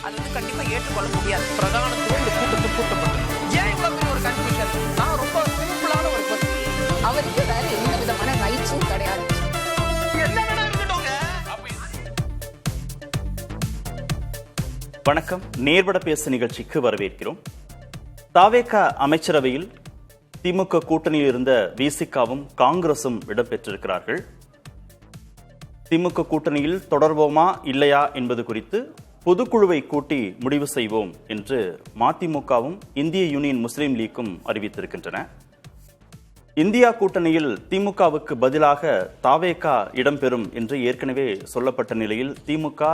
அது வந்து கண்டிப்பா ஏற்றுக்கொள்ள முடியாது. பிரதானத்துவம் இந்த கூட்டத்தில் கூட்டப்பட்டது. ஏன் இவ்வளவு பெரிய ஒரு கன்ஃபியூஷன்? நான் ரொம்ப சிம்பிளான ஒரு பர்சன். அவருக்கு வேற எந்த விதமான ரைட்ஸும் கிடையாது. என்ன வேணா இருக்கட்டும்ங்க. வணக்கம். நேர்பட பேசு நிகழ்ச்சிக்கு வரவேற்கிறோம். தாவேகா அமைச்சரவையில் திமுக கூட்டணியில் இருந்த விசிகாவும் காங்கிரசும் இடம்பெற்றிருக்கிறார்கள். திமுக கூட்டணியில் தொடர்வோமா இல்லையா என்பது குறித்து பொதுக்குழுவை கூட்டி முடிவு செய்வோம் என்று மதிமுகவும் இந்திய யூனியன் முஸ்லீம் லீக்கும் அறிவித்திருக்கின்றன. இந்தியா கூட்டணியில் திமுகவுக்கு பதிலாக தாவேகா இடம்பெறும் என்று ஏற்கனவே சொல்லப்பட்ட நிலையில் திமுக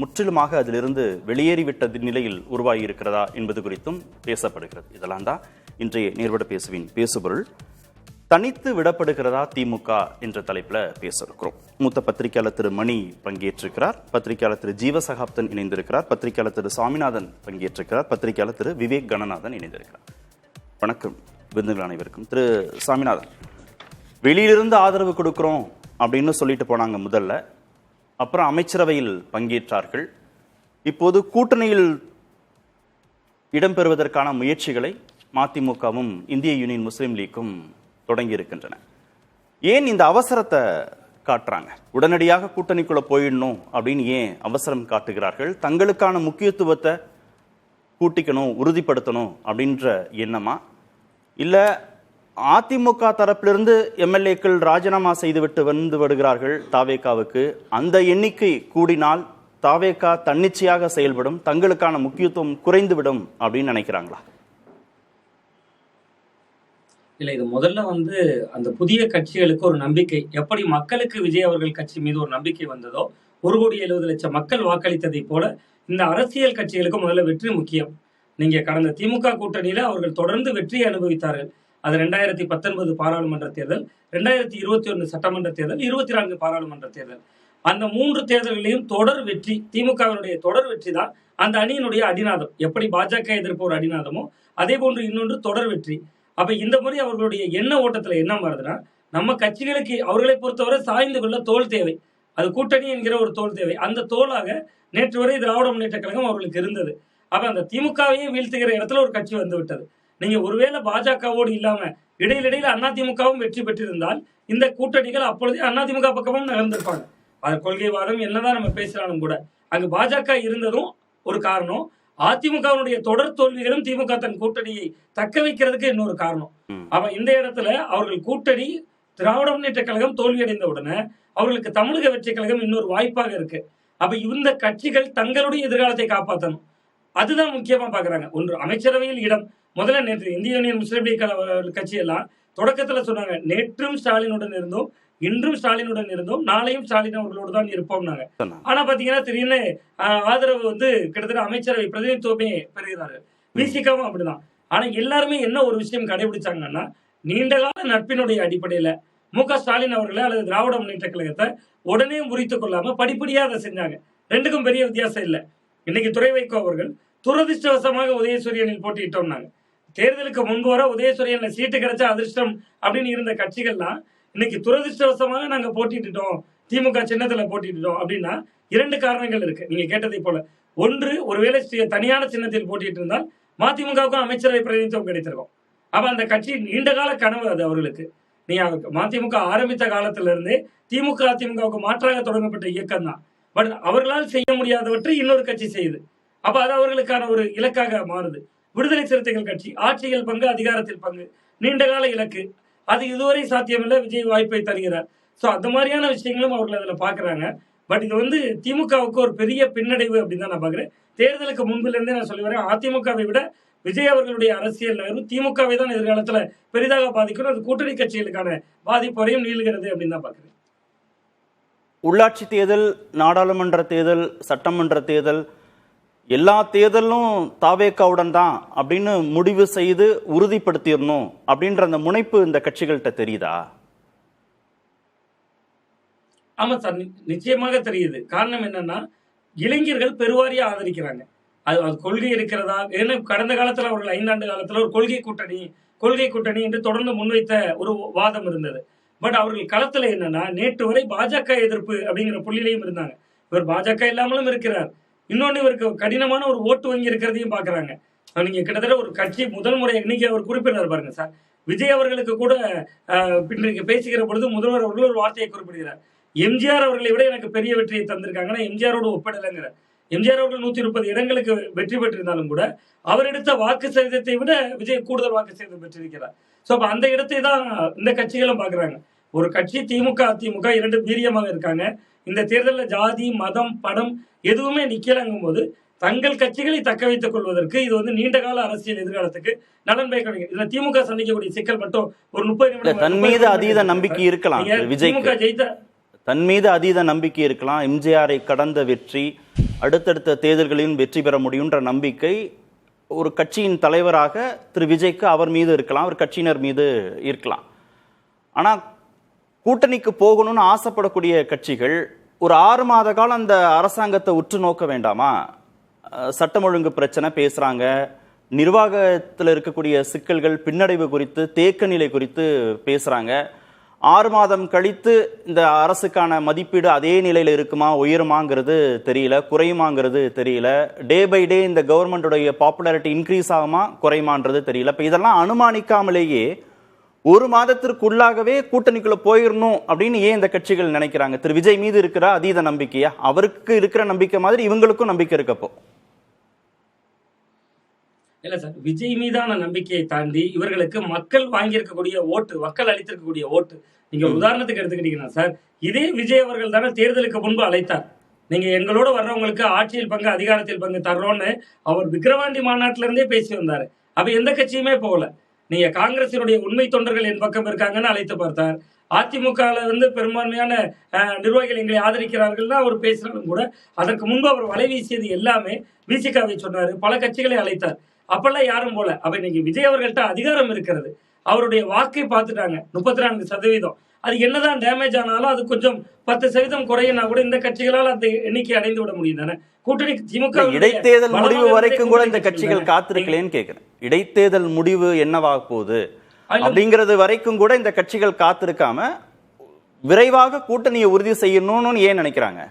முற்றிலுமாக அதிலிருந்து வெளியேறிவிட்ட நிலையில் உருவாகியிருக்கிறதா என்பது குறித்தும் பேசப்படுகிறது. இதெல்லாம் தான் இன்றைய நேர்பட பேசுவின் பேசுபொருள். தனித்து விடப்படுகிறதா திமுக என்ற தலைப்பில் பேச இருக்கிறோம். மூத்த பத்திரிகையாளர் திரு மணி பங்கேற்றிருக்கிறார், பத்திரிகையாளர் திரு ஜீவசகாப்தன் இணைந்திருக்கிறார், பத்திரிகையாளர் திரு சாமிநாதன் பங்கேற்றிருக்கிறார், பத்திரிகையாளர் திரு விவேக் கணநாதன் இணைந்திருக்கிறார். வணக்கம் விருந்துகள் அனைவருக்கும். திரு சாமிநாதன், வெளியிலிருந்து ஆதரவு கொடுக்கிறோம் அப்படின்னு சொல்லிட்டு போனாங்க முதல்ல, அப்புறம் அமைச்சரவையில் பங்கேற்றார்கள். இப்போது கூட்டணியில் இடம்பெறுவதற்கான முயற்சிகளை மதிமுகவும் இந்திய யூனியன் முஸ்லீம் லீக்கும் தொடங்கி இருக்கின்றன. ஏன் இந்த அவசரத்தை காட்டுறாங்க? உடனடியாக கூட்டணிக்குள்ள போயிடணும் அப்படின்னு ஏன் அவசரம் காட்டுகிறார்கள்? தங்களுக்கான முக்கியத்துவத்தை கூட்டிக்கணும், உறுதிப்படுத்தணும் அப்படின்ற எண்ணமா? இல்ல அதிமுக தரப்பிலிருந்து எம்எல்ஏக்கள் ராஜினாமா செய்துவிட்டு வந்து விடுகிறார்கள் தாவேகாவுக்கு, அந்த எண்ணிக்கை கூடினால் தாவேகா தன்னிச்சையாக செயல்படும், தங்களுக்கான முக்கியத்துவம் குறைந்துவிடும் அப்படின்னு நினைக்கிறாங்களா? இல்ல, இது முதல்ல அந்த புதிய கட்சிகளுக்கு ஒரு நம்பிக்கை, எப்படி மக்களுக்கு விஜய் அவர்கள் கட்சி மீது ஒரு நம்பிக்கை வந்ததோ, 1,70,00,000 மக்கள் வாக்களித்ததை போல இந்த அரசியல் கட்சிகளுக்கு முதல்ல வெற்றி முக்கியம். நீங்க கடந்த திமுக கூட்டணியில அவர்கள் தொடர்ந்து வெற்றியை அனுபவித்தார்கள். அது 2019 பாராளுமன்ற தேர்தல், 2021 சட்டமன்ற தேர்தல், 24 பாராளுமன்ற தேர்தல். அந்த 3 தேர்தல்களையும் தொடர் வெற்றி, திமுகவினுடைய தொடர் வெற்றி தான் அந்த அணியினுடைய அடிநாதம். எப்படி பாஜக எதிர்ப்பு ஒரு அடிநாதமோ அதே போன்று இன்னொன்று தொடர் வெற்றி. அப்ப இந்த முறை அவர்களுடைய எண்ண ஓட்டத்துல என்ன வருதுன்னா, நம்ம கட்சிகளுக்கு அவர்களை பொறுத்தவரை சாய்ந்து கொள்ள தோல் தேவை. அது கூட்டணி என்கிற ஒரு தோல் தேவை. அந்த தோலாக நேற்று வரை திராவிட முன்னேற்ற கழகம் அவர்களுக்கு இருந்தது. அப்ப அந்த திமுகவையே வீழ்த்துகிற இடத்துல ஒரு கட்சி வந்து விட்டது. நீங்க ஒருவேளை பாஜகவோடு இல்லாம இடையில அதிமுகவும் வெற்றி பெற்றிருந்தால் இந்த கூட்டணிகள் அப்பொழுதே அதிமுக பக்கமும் நகர்ந்திருப்பாங்க. அது கொள்கைவாதம் என்னதான் நம்ம பேசினாலும் கூட அங்கு பாஜக இருந்ததும் ஒரு காரணம், அதிமுகவுடைய தொடர் தோல்விகளும் திமுக தன் கூட்டணியை தக்க வைக்கிறதுக்கு இன்னொரு காரணம். அப்ப இந்த இடத்துல அவர்கள் கூட்டணி திராவிட முன்னேற்ற கழகம் தோல்வியடைந்த உடனே அவர்களுக்கு தமிழக வெற்றி கழகம் இன்னொரு வாய்ப்பாக இருக்கு. அப்ப இந்த கட்சிகள் தங்களுடைய எதிர்காலத்தை காப்பாற்றணும், அதுதான் முக்கியமா பாக்குறாங்க. ஒன்று அமைச்சரவையில் இடம். முதல்ல நேற்று இந்திய யூனியன் முஸ்லீம் லீக் கட்சி எல்லாம் தொடக்கத்துல சொன்னாங்க, நேற்றும் ஸ்டாலினுடன் இருந்தோம், இன்றும் ஸ்டாலினுடன் இருந்தோம், நாளையும் ஸ்டாலின் அவர்களோடு தான் இருப்போம்னாங்க. ஆனா பாத்தீங்கன்னா திடீர்னு ஆதரவு கிட்டத்தட்ட அமைச்சரவை பிரதிநிதித்துவமே பெறுகிறார்கள். விசிகாவும் அப்படிதான். ஆனா எல்லாருமே என்ன ஒரு விஷயம் கடைபிடிச்சாங்கன்னா, நீண்டகால நட்பினுடைய அடிப்படையில மு.க. ஸ்டாலின் அவர்களை அல்லது திராவிட முன்னேற்ற கழகத்தை உடனே முறித்துக் கொள்ளாம படிப்படியா அதை செஞ்சாங்க. ரெண்டுக்கும் பெரிய வித்தியாசம் இல்லை. இன்னைக்கு துரை வைகோ அவர்கள் துரதிருஷ்டவசமாக உதயசூரியனில் போட்டியிட்டோம்னாங்க. தேர்தலுக்கு முன்பு வர உதயசூரியன்ல சீட்டு கிடைச்சா அதிர்ஷ்டம் அப்படின்னு இருந்த கட்சிகள்லாம் இன்னைக்கு துரதிருஷ்டவசமாக நாங்க போட்டிட்டோம், திமுக சின்னத்துல போட்டிட்டோம் அப்படின்னா 2 காரணங்கள் இருக்கு. நீங்க கேட்டதை போல, ஒன்று, ஒருவேளை தனியான சின்னத்தில் போட்டிட்டு இருந்தால் மதிமுகவுக்கும் அமைச்சரவை பிரதிநிதித்துவம் கிடைத்திருக்கும். அப்ப அந்த கட்சி நீண்டகால கனவு அது அவர்களுக்கு. நீங்க மதிமுக ஆரம்பித்த காலத்துல இருந்தே திமுக அதிமுகவுக்கு மாற்றாக தொடங்கப்பட்ட இயக்கம் தான். பட் அவர்களால் செய்ய முடியாதவற்றை இன்னொரு கட்சி செய்யுது. அப்ப அது அவர்களுக்கான ஒரு இலக்காக மாறுது. விடுதலை சிறுத்தைகள் கட்சி ஆட்சியில் பங்கு, அதிகாரத்தில் பங்கு, நீண்டகால இலக்கு. அது இதுவரை சாத்தியமில்லை, விஜய் வாய்ப்பை தருகிறார். சோ அந்த மாதிரியான விஷயங்களும் அவர்கள் அதுல பாக்குறாங்க. பட் இது திமுகவுக்கு ஒரு பெரிய பின்னடைவு அப்படின்னு தான் நான் பாக்குறேன். தேர்தலுக்கு முன்பில இருந்தே நான் சொல்லி வரேன், அதிமுகவை விட விஜய் அவர்களுடைய அரசியல் நகர்வு திமுகவை தான் எதிர்காலத்துல பெரிதாக பாதிக்கணும். அது கூட்டணி கட்சிகளுக்கான பாதிப்பையும் நீளுகிறது அப்படின்னு தான் பாக்குறேன். உள்ளாட்சி தேர்தல், நாடாளுமன்ற தேர்தல், சட்டமன்ற தேர்தல், எல்லா தேர்தலும் தாவேகாவுடன் தான் அப்படின்னு முடிவு செய்து உறுதிப்படுத்திடணும் அப்படின்ற அந்த முனைப்பு இந்த கட்சிகள்கிட்ட தெரியுதா? ஆமா சார், நிச்சயமாக தெரியுது. காரணம் என்னன்னா, இளைஞர்கள் பெருவாரியா ஆதரிக்கிறாங்க. அது கொள்கை இருக்கிறதா? ஏன்னா கடந்த காலத்துல அவர்கள் 5 ஆண்டு காலத்துல ஒரு கொள்கை கூட்டணி என்று தொடர்ந்து முன்வைத்த ஒரு வாதம் இருந்தது. பட் அவர்கள் களத்துல என்னன்னா, நேற்று வரை பாஜக எதிர்ப்பு அப்படிங்கிற புள்ளிலையும் இருந்தாங்க. இவர் பாஜக இல்லாமலும் இருக்கிறார், இன்னொன்னு இவருக்கு கடினமான ஒரு ஓட்டு வங்கி இருக்கிறதையும் பாக்குறாங்க. நீங்க கிட்டத்தட்ட ஒரு கட்சி முதல் முறை இன்னைக்கு அவர் குறிப்பிடுறாரு பாருங்க சார், விஜய் அவர்களுக்கு கூட இன்றைக்கு பேசுகிற பொழுது முதல்வர் அவர்கள் ஒரு வார்த்தையை குறிப்பிடுகிறார். எம்ஜிஆர் அவர்களை விட எனக்கு பெரிய வெற்றியை தந்திருக்காங்கன்னா எம்ஜிஆரோட ஒப்பிடலைங்கிற. எம்ஜிஆர் அவர்கள் 130 இடங்களுக்கு வெற்றி பெற்றிருந்தாலும் கூட அவர் எடுத்த வாக்கு சதவீதத்தை விட விஜய் கூடுதல் வாக்கு சதவீதம் பெற்றிருக்கிறார். ஸோ அப்ப அந்த இடத்தை தான் இந்த கட்சிகளும் பாக்குறாங்க. ஒரு கட்சி திமுக அதிமுக 2 வீரியமாக இருக்காங்க. இந்த தேர்தலில் ஜாதி மதம் படம் எதுவுமே நிக்கலங்கும் போது தங்கள் கட்சிகளை தக்க வைத்துக் கொள்வதற்கு இது வந்து நீண்டகால அரசியல் எதிர்காலத்துக்கு நலன் பயக்கும். இதுல திமுக சந்திக்கக்கூடிய சிக்கல் மட்டும் ஒரு 30 நிமிடம். தன் மீது அதீத நம்பிக்கை இருக்கலாம் விஜய்க்கு, ஜெயித்த தன் மீது அதீத நம்பிக்கை இருக்கலாம். எம்ஜிஆரை கடந்த வெற்றி, அடுத்தடுத்த தேர்தல்களிலும் வெற்றி பெற முடியுன்ற நம்பிக்கை ஒரு கட்சியின் தலைவராக திரு விஜய்க்கு அவர் மீது இருக்கலாம், அவர் கட்சியினர் மீது இருக்கலாம். ஆனால் கூட்டணிக்கு போகணும்னு ஆசைப்படக்கூடிய கட்சிகள் ஒரு 6 மாத காலம் அந்த அரசாங்கத்தை உற்று நோக்க வேண்டாமா? சட்டம் ஒழுங்கு பிரச்சனை பேசுறாங்க, நிர்வாகத்தில் இருக்கக்கூடிய சிக்கல்கள் பின்னடைவு குறித்து தேக்க நிலை குறித்து பேசுறாங்க. 6 மாதம் கழித்து இந்த அரசுக்கான மதிப்பீடு அதே நிலையில் இருக்குமா, உயருமாங்கிறது தெரியல, குறையுமாங்கிறது தெரியல. டே பை டே இந்த கவர்மெண்டோடைய பாப்புலாரிட்டி இன்க்ரீஸ் ஆகுமா குறையுமான்றது தெரியல. இப்போ இதெல்லாம் அனுமானிக்காமலேயே 1 மாதத்திற்குள்ளாகவே கூட்டணிக்குள்ள போயிடணும் அப்படின்னு ஏன் இந்த கட்சிகள் நினைக்கிறாங்க? திரு விஜய் மீது இருக்கிற அதீத நம்பிக்கையா? அவருக்கு இருக்கிற நம்பிக்கை மாதிரி இவங்களுக்கும் நம்பிக்கை இருக்கப்போ இல்ல சார், விஜய் மீதான நம்பிக்கையை தாண்டி இவர்களுக்கு மக்கள் வாங்கியிருக்கக்கூடிய ஓட்டு, மக்கள் அளித்திருக்கக்கூடிய ஓட்டு. நீங்க உதாரணத்துக்கு எடுத்துக்கிட்டீங்கன்னா சார், இதே விஜய் அவர்கள் தானே தேர்தலுக்கு முன்பு அழைத்தார். நீங்க எங்களோட வர்றவங்களுக்கு ஆட்சியில் பங்கு அதிகாரத்தில் பங்கு தர்றோம்னு அவர் விக்கிரவாண்டி மாநாட்டில இருந்தே பேசி வந்தாரு. அப்ப எந்த கட்சியுமே போகல. நீங்க காங்கிரசினுடைய உண்மை தொண்டர்கள் என் பக்கம் இருக்காங்கன்னு அழைத்து பார்த்தார். அதிமுக வந்து பெரும்பான்மையான நிர்வாகிகள் எங்களை ஆதரிக்கிறார்கள் அவர் பேசினாலும் கூட அதற்கு முன்பு அவர் வலை வீசியது எல்லாமே விசிகாவை சொன்னாரு, பல கட்சிகளை அழைத்தார். அப்பெல்லாம் யாரும் போல. அப்ப இன்னைக்கு விஜய் அவர்கள்ட்ட அதிகாரம் இருக்கிறது, அவருடைய வாக்கை பார்த்துட்டாங்க 34%. அது என்னதான் டேமேஜ் ஆனாலும் அது கொஞ்சம் 10% குறையினா கூட இந்த கட்சிகளால் அந்த எண்ணிக்கை அடைந்து விட முடியும் தானே. கூட்டணி திமுக இடைத்தேர்தல் முடிவு வரைக்கும் கூட இந்த கட்சிகள் காத்திருக்கலேன்னு கேட்கிறேன். இடைத்தேர்தல் முடிவு என்னவாக போகுது அப்படிங்கிறது வரைக்கும் கூட இந்த கட்சிகள் காத்திருக்காம விரைவாக கூட்டணியை உறுதி செய்யணும்னு ஏன் நினைக்கிறாங்க?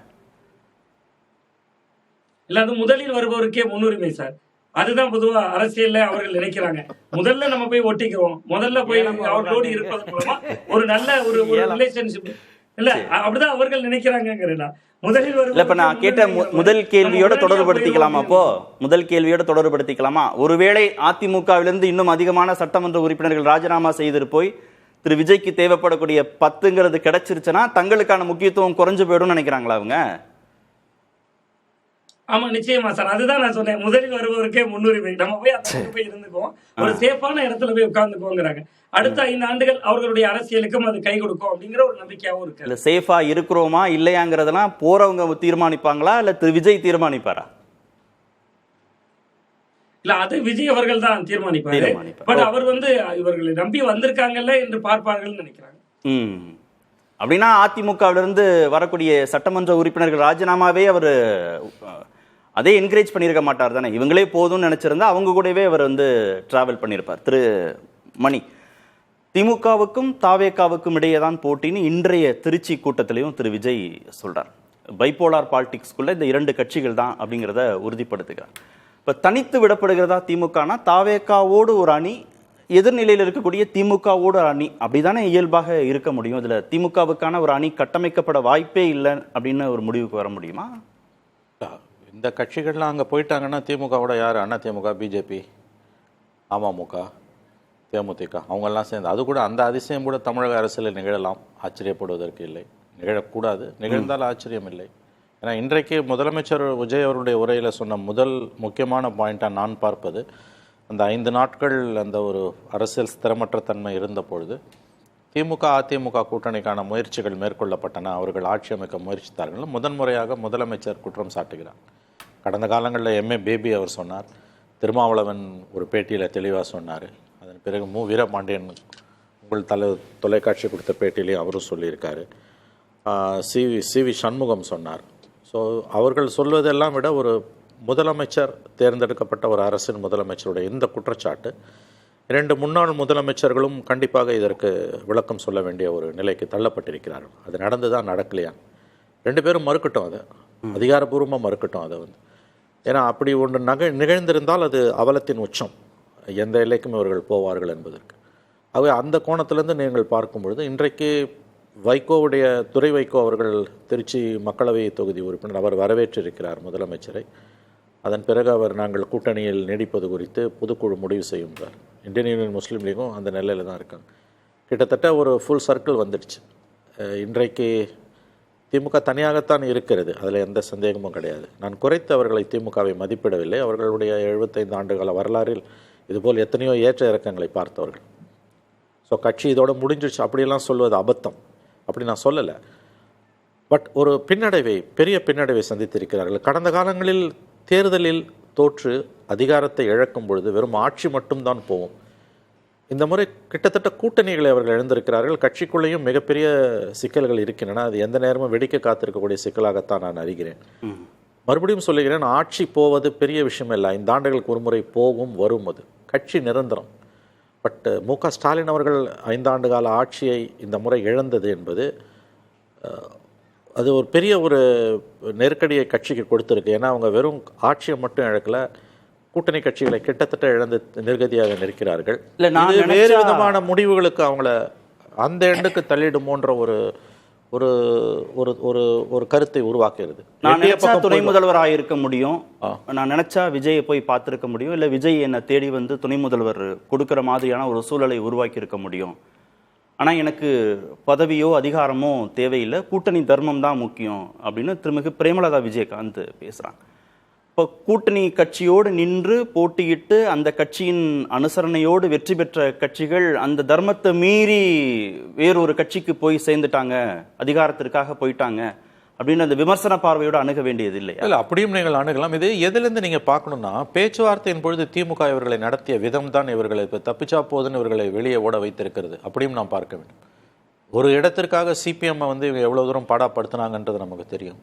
இல்ல, அது முதலில் வருபவருக்கே முன்னுரிமை சார். அதுதான் பொதுவா அரசியல்ல அவர்கள் நினைக்கிறாங்க. முதல்ல நம்ம போய் ஒட்டிக்கிறோம், முதல்ல போய் நம்ம அவர்களோடு இருப்பது மூலமா ஒரு நல்ல ஒரு ரிலேஷன்ஷிப் இல்ல, அப்படிதான் அவர்கள் நினைக்கிறாங்க. முதலில் இப்ப நான் கேட்ட முதல் கேள்வியோட தொடர்புபடுத்திக்கலாமா? அப்போ முதல் கேள்வியோட தொடர்புபடுத்திக்கலாமா? ஒருவேளை அதிமுகவிலிருந்து இன்னும் அதிகமான சட்டமன்ற உறுப்பினர்கள் ராஜினாமா செய்து போய் திரு விஜய்க்கு தேவைப்படக்கூடிய 10ங்கிறது கிடைச்சிருச்சுன்னா தங்களுக்கான முக்கியத்துவம் குறைஞ்சு போயிடும் நினைக்கிறாங்களா அவங்க? ஆமா, நிச்சயமா சார். அதுதான் நான் சொன்னேன், முதலில் வருபவருக்கே முன்னுரிமை. நம்ம போய் அந்த போய் இருந்துக்குவோம், ஒரு சேஃபான இடத்துல போய் உட்கார்ந்துக்குவோங்கிறாங்க. அடுத்த 5 ஆண்டுகள் அவர்களுடைய அரசியலுக்கும் அது கை கொடுக்கும் அப்படிங்கிற ஒரு நம்பிக்கையாவும் இருக்கு. இல்ல, சேஃபா இருக்கிறோமா இல்லையாங்கிறதெல்லாம் போறவங்க தீர்மானிப்பாங்களா இல்ல திரு விஜய் தீர்மானிப்பாரா? இல்ல, அது விஜய் அவர்கள் தான் தீர்மானிப்பாரு. பட் அவர் வந்து இவர்களை நம்பி வந்திருக்காங்கல்ல என்று பார்ப்பார்கள் நினைக்கிறாங்க. அப்படின்னா அதிமுகவிலிருந்து வரக்கூடிய சட்டமன்ற உறுப்பினர்கள் ராஜினாமாவே அவர் அதே என்கரேஜ் பண்ணியிருக்க மாட்டார் தானே? இவங்களே போதும்னு நினைச்சிருந்தா அவங்க கூடவே அவர் வந்து டிராவல் பண்ணியிருப்பார். திரு மணி, திமுகவுக்கும் தாவேகாவுக்கும் இடையே தான் போட்டின்னு இன்றைய திருச்சி கூட்டத்திலையும் திரு விஜய் சொல்றார். பைபோலார் பாலிடிக்ஸ்குள்ள இந்த 2 கட்சிகள் தான் அப்படிங்கிறத உறுதிப்படுத்துகிறார். இப்ப தனித்து விடப்படுகிறதா திமுகனா தாவேகாவோடு ஒரு அணி, எதிர்நிலையில் இருக்கக்கூடிய திமுகவோட அணி, அப்படிதானே இயல்பாக இருக்க முடியும். இதுல திமுகவுக்கான ஒரு அணி கட்டமைக்கப்பட வாய்ப்பே இல்லை அப்படின்னு ஒரு முடிவுக்கு வர முடியுமா? இந்த கட்சிகள்லாம் அங்கே போயிட்டாங்கன்னா திமுகவோட யார்? அண்ணா திமுக, பிஜேபி, அமமுக, தேமுதிக அவங்கெல்லாம் சேர்ந்து, அது கூட அந்த அதிசயம் கூட தமிழக அரசியலில் நிகழலாம், ஆச்சரியப்படுவதற்கு இல்லை. நிகழக்கூடாது, நிகழ்ந்தால் ஆச்சரியம் இல்லை. ஏன்னா இன்றைக்கு முதலமைச்சர் விஜய் அவருடைய உரையில் சொன்ன முதல் முக்கியமான பாயிண்ட்டாக நான் பார்ப்பது, அந்த 5 நாட்கள் அந்த ஒரு அரசியல் ஸ்திரமற்ற தன்மை இருந்த பொழுது திமுக அதிமுக கூட்டணிக்கான முயற்சிகள் மேற்கொள்ளப்பட்டன, அவர்கள் ஆட்சி அமைக்க முயற்சித்தார்கள். முதன்முறையாக முதலமைச்சர் குற்றம் சாட்டுகிறார். கடந்த காலங்களில் எம்ஏ பேபி அவர் சொன்னார், திருமாவளவன் ஒரு பேட்டியில் தெளிவாக சொன்னார், அதன் பிறகு மு வீரபாண்டியன் உங்கள் தொலைக்காட்சி கொடுத்த பேட்டியிலையும் அவரும் சொல்லியிருக்காரு, சிவி சண்முகம் சொன்னார். ஸோ அவர்கள் சொல்வதெல்லாம் விட ஒரு முதலமைச்சர், தேர்ந்தெடுக்கப்பட்ட ஒரு அரசின் முதலமைச்சருடைய இந்த குற்றச்சாட்டு 2 முன்னாள் முதலமைச்சர்களும் கண்டிப்பாக இதற்கு விளக்கம் சொல்ல வேண்டிய ஒரு நிலைக்கு தள்ளப்பட்டிருக்கிறார்கள். அது நடந்துதான் நடக்கலையா? 2 பேரும் மறுக்கட்டும், அதை அதிகாரப்பூர்வமாக மறுக்கட்டும். அதை ஏன்னா அப்படி ஒன்று நிகழ்ந்திருந்தால் அது அவலத்தின் உச்சம், எந்த எல்லைக்கும் இவர்கள் போவார்கள் என்பதற்கு. ஆகவே அந்த கோணத்திலிருந்து நீங்கள் பார்க்கும்பொழுது இன்றைக்கு வைகோவுடைய துரை வைகோ அவர்கள் திருச்சி மக்களவை தொகுதி உறுப்பினர், அவர் வரவேற்றிருக்கிறார் முதலமைச்சரை. அதன் பிறகு அவர் நாங்கள் கூட்டணியில் நீடிப்பது குறித்து பொதுக்குழு முடிவு செய்யுங்கிறார். இந்தியன் யூனியன் முஸ்லீம் லீகும் அந்த நிலையில் தான் இருக்காங்க. கிட்டத்தட்ட ஒரு ஃபுல் சர்க்கிள் வந்துடுச்சு. இன்றைக்கு திமுக தனியாகத்தான் இருக்கிறது, அதில் எந்த சந்தேகமும் கிடையாது. நான் குறைத்து அவர்களை திமுகவை மதிப்பிடவில்லை. அவர்களுடைய 75 ஆண்டுகால வரலாறில் இதுபோல் எத்தனையோ ஏற்ற இறக்கங்களை பார்த்தவர்கள். ஸோ கட்சி இதோடு முடிஞ்சிடுச்சு அப்படியெல்லாம் சொல்வது அபத்தம், அப்படி நான் சொல்லலை. பட் ஒரு பின்னடைவை, பெரிய பின்னடைவை சந்தித்திருக்கிறார்கள். கடந்த காலங்களில் தேர்தலில் தோற்று அதிகாரத்தை இழக்கும் பொழுது வெறும் ஆட்சி மட்டும்தான் போகும். இந்த முறை கிட்டத்தட்ட கூட்டணிகளை அவர்கள் இழந்திருக்கிறார்கள். கட்சிக்குள்ளேயும் மிகப்பெரிய சிக்கல்கள் இருக்கின்றன. அது எந்த நேரமும் வெடிக்க காத்திருக்கக்கூடிய சிக்கலாகத்தான் நான் அறிகிறேன். மறுபடியும் சொல்லுகிறேன், ஆட்சி போவது பெரிய விஷயம் இல்லை. 5 ஆண்டுகளுக்கு ஒரு முறை போகும் வரும், அது கட்சி நிரந்தரம். பட் மு.க. ஸ்டாலின் அவர்கள் 5 ஆண்டு கால ஆட்சியை இந்த முறை இழந்தது என்பது அது ஒரு பெரிய ஒரு நெருக்கடியை கட்சிக்கு கொடுத்துருக்கு. ஏன்னா அவங்க வெறும் ஆட்சியை மட்டும் இழக்கல, கூட்டணி கட்சிகளை கிட்டத்தட்ட இழந்து நிர்கதியாக நிற்கிறார்கள். வேறு விதமான முடிவுகளுக்கு அவங்கள அந்த எண்டுக்கு தள்ளிடுமோன்ற ஒரு ஒரு ஒரு ஒரு ஒரு கருத்தை உருவாக்குகிறது. நான் நினைச்சா துணை முதல்வராக இருக்க முடியும், நான் நினைச்சா விஜயை போய் பார்த்துருக்க முடியும், இல்லை விஜய் என்னை தேடி வந்து துணை முதல்வர் கொடுக்குற மாதிரியான ஒரு சூழலை உருவாக்கி இருக்க முடியும். ஆனால் எனக்கு பதவியோ அதிகாரமோ தேவையில்லை, கூட்டணி தர்மம் தான் முக்கியம் அப்படின்னு திருமிகு பிரேமலதா விஜயகாந்த் பேசுகிறாங்க. இப்போ கூட்டணி கட்சியோடு நின்று போட்டியிட்டு அந்த கட்சியின் அனுசரணையோடு வெற்றி பெற்ற கட்சிகள் அந்த தர்மத்தை மீறி வேறொரு கட்சிக்கு போய் சேர்ந்துட்டாங்க, அதிகாரத்திற்காக போயிட்டாங்க அப்படின்னு அந்த விமர்சன பார்வையோடு அணுக வேண்டியது இல்லை. இல்லை, அப்படியும் நீங்கள் அணுகலாம். இது எதிலிருந்து நீங்கள் பார்க்கணும்னா, பேச்சுவார்த்தையின் பொழுது திமுக இவர்களை நடத்திய விதம் தான் இவர்களை இப்போ தப்பிச்சா போதுன்னு இவர்களை வெளியே ஓட வைத்திருக்கிறது. அப்படியும் நாம் பார்க்க வேண்டும். ஒரு இடத்திற்காக சிபிஎம்மை வந்து இவங்க எவ்வளோ தூரம் பாடாப்படுத்தினாங்கன்றது நமக்கு தெரியும்.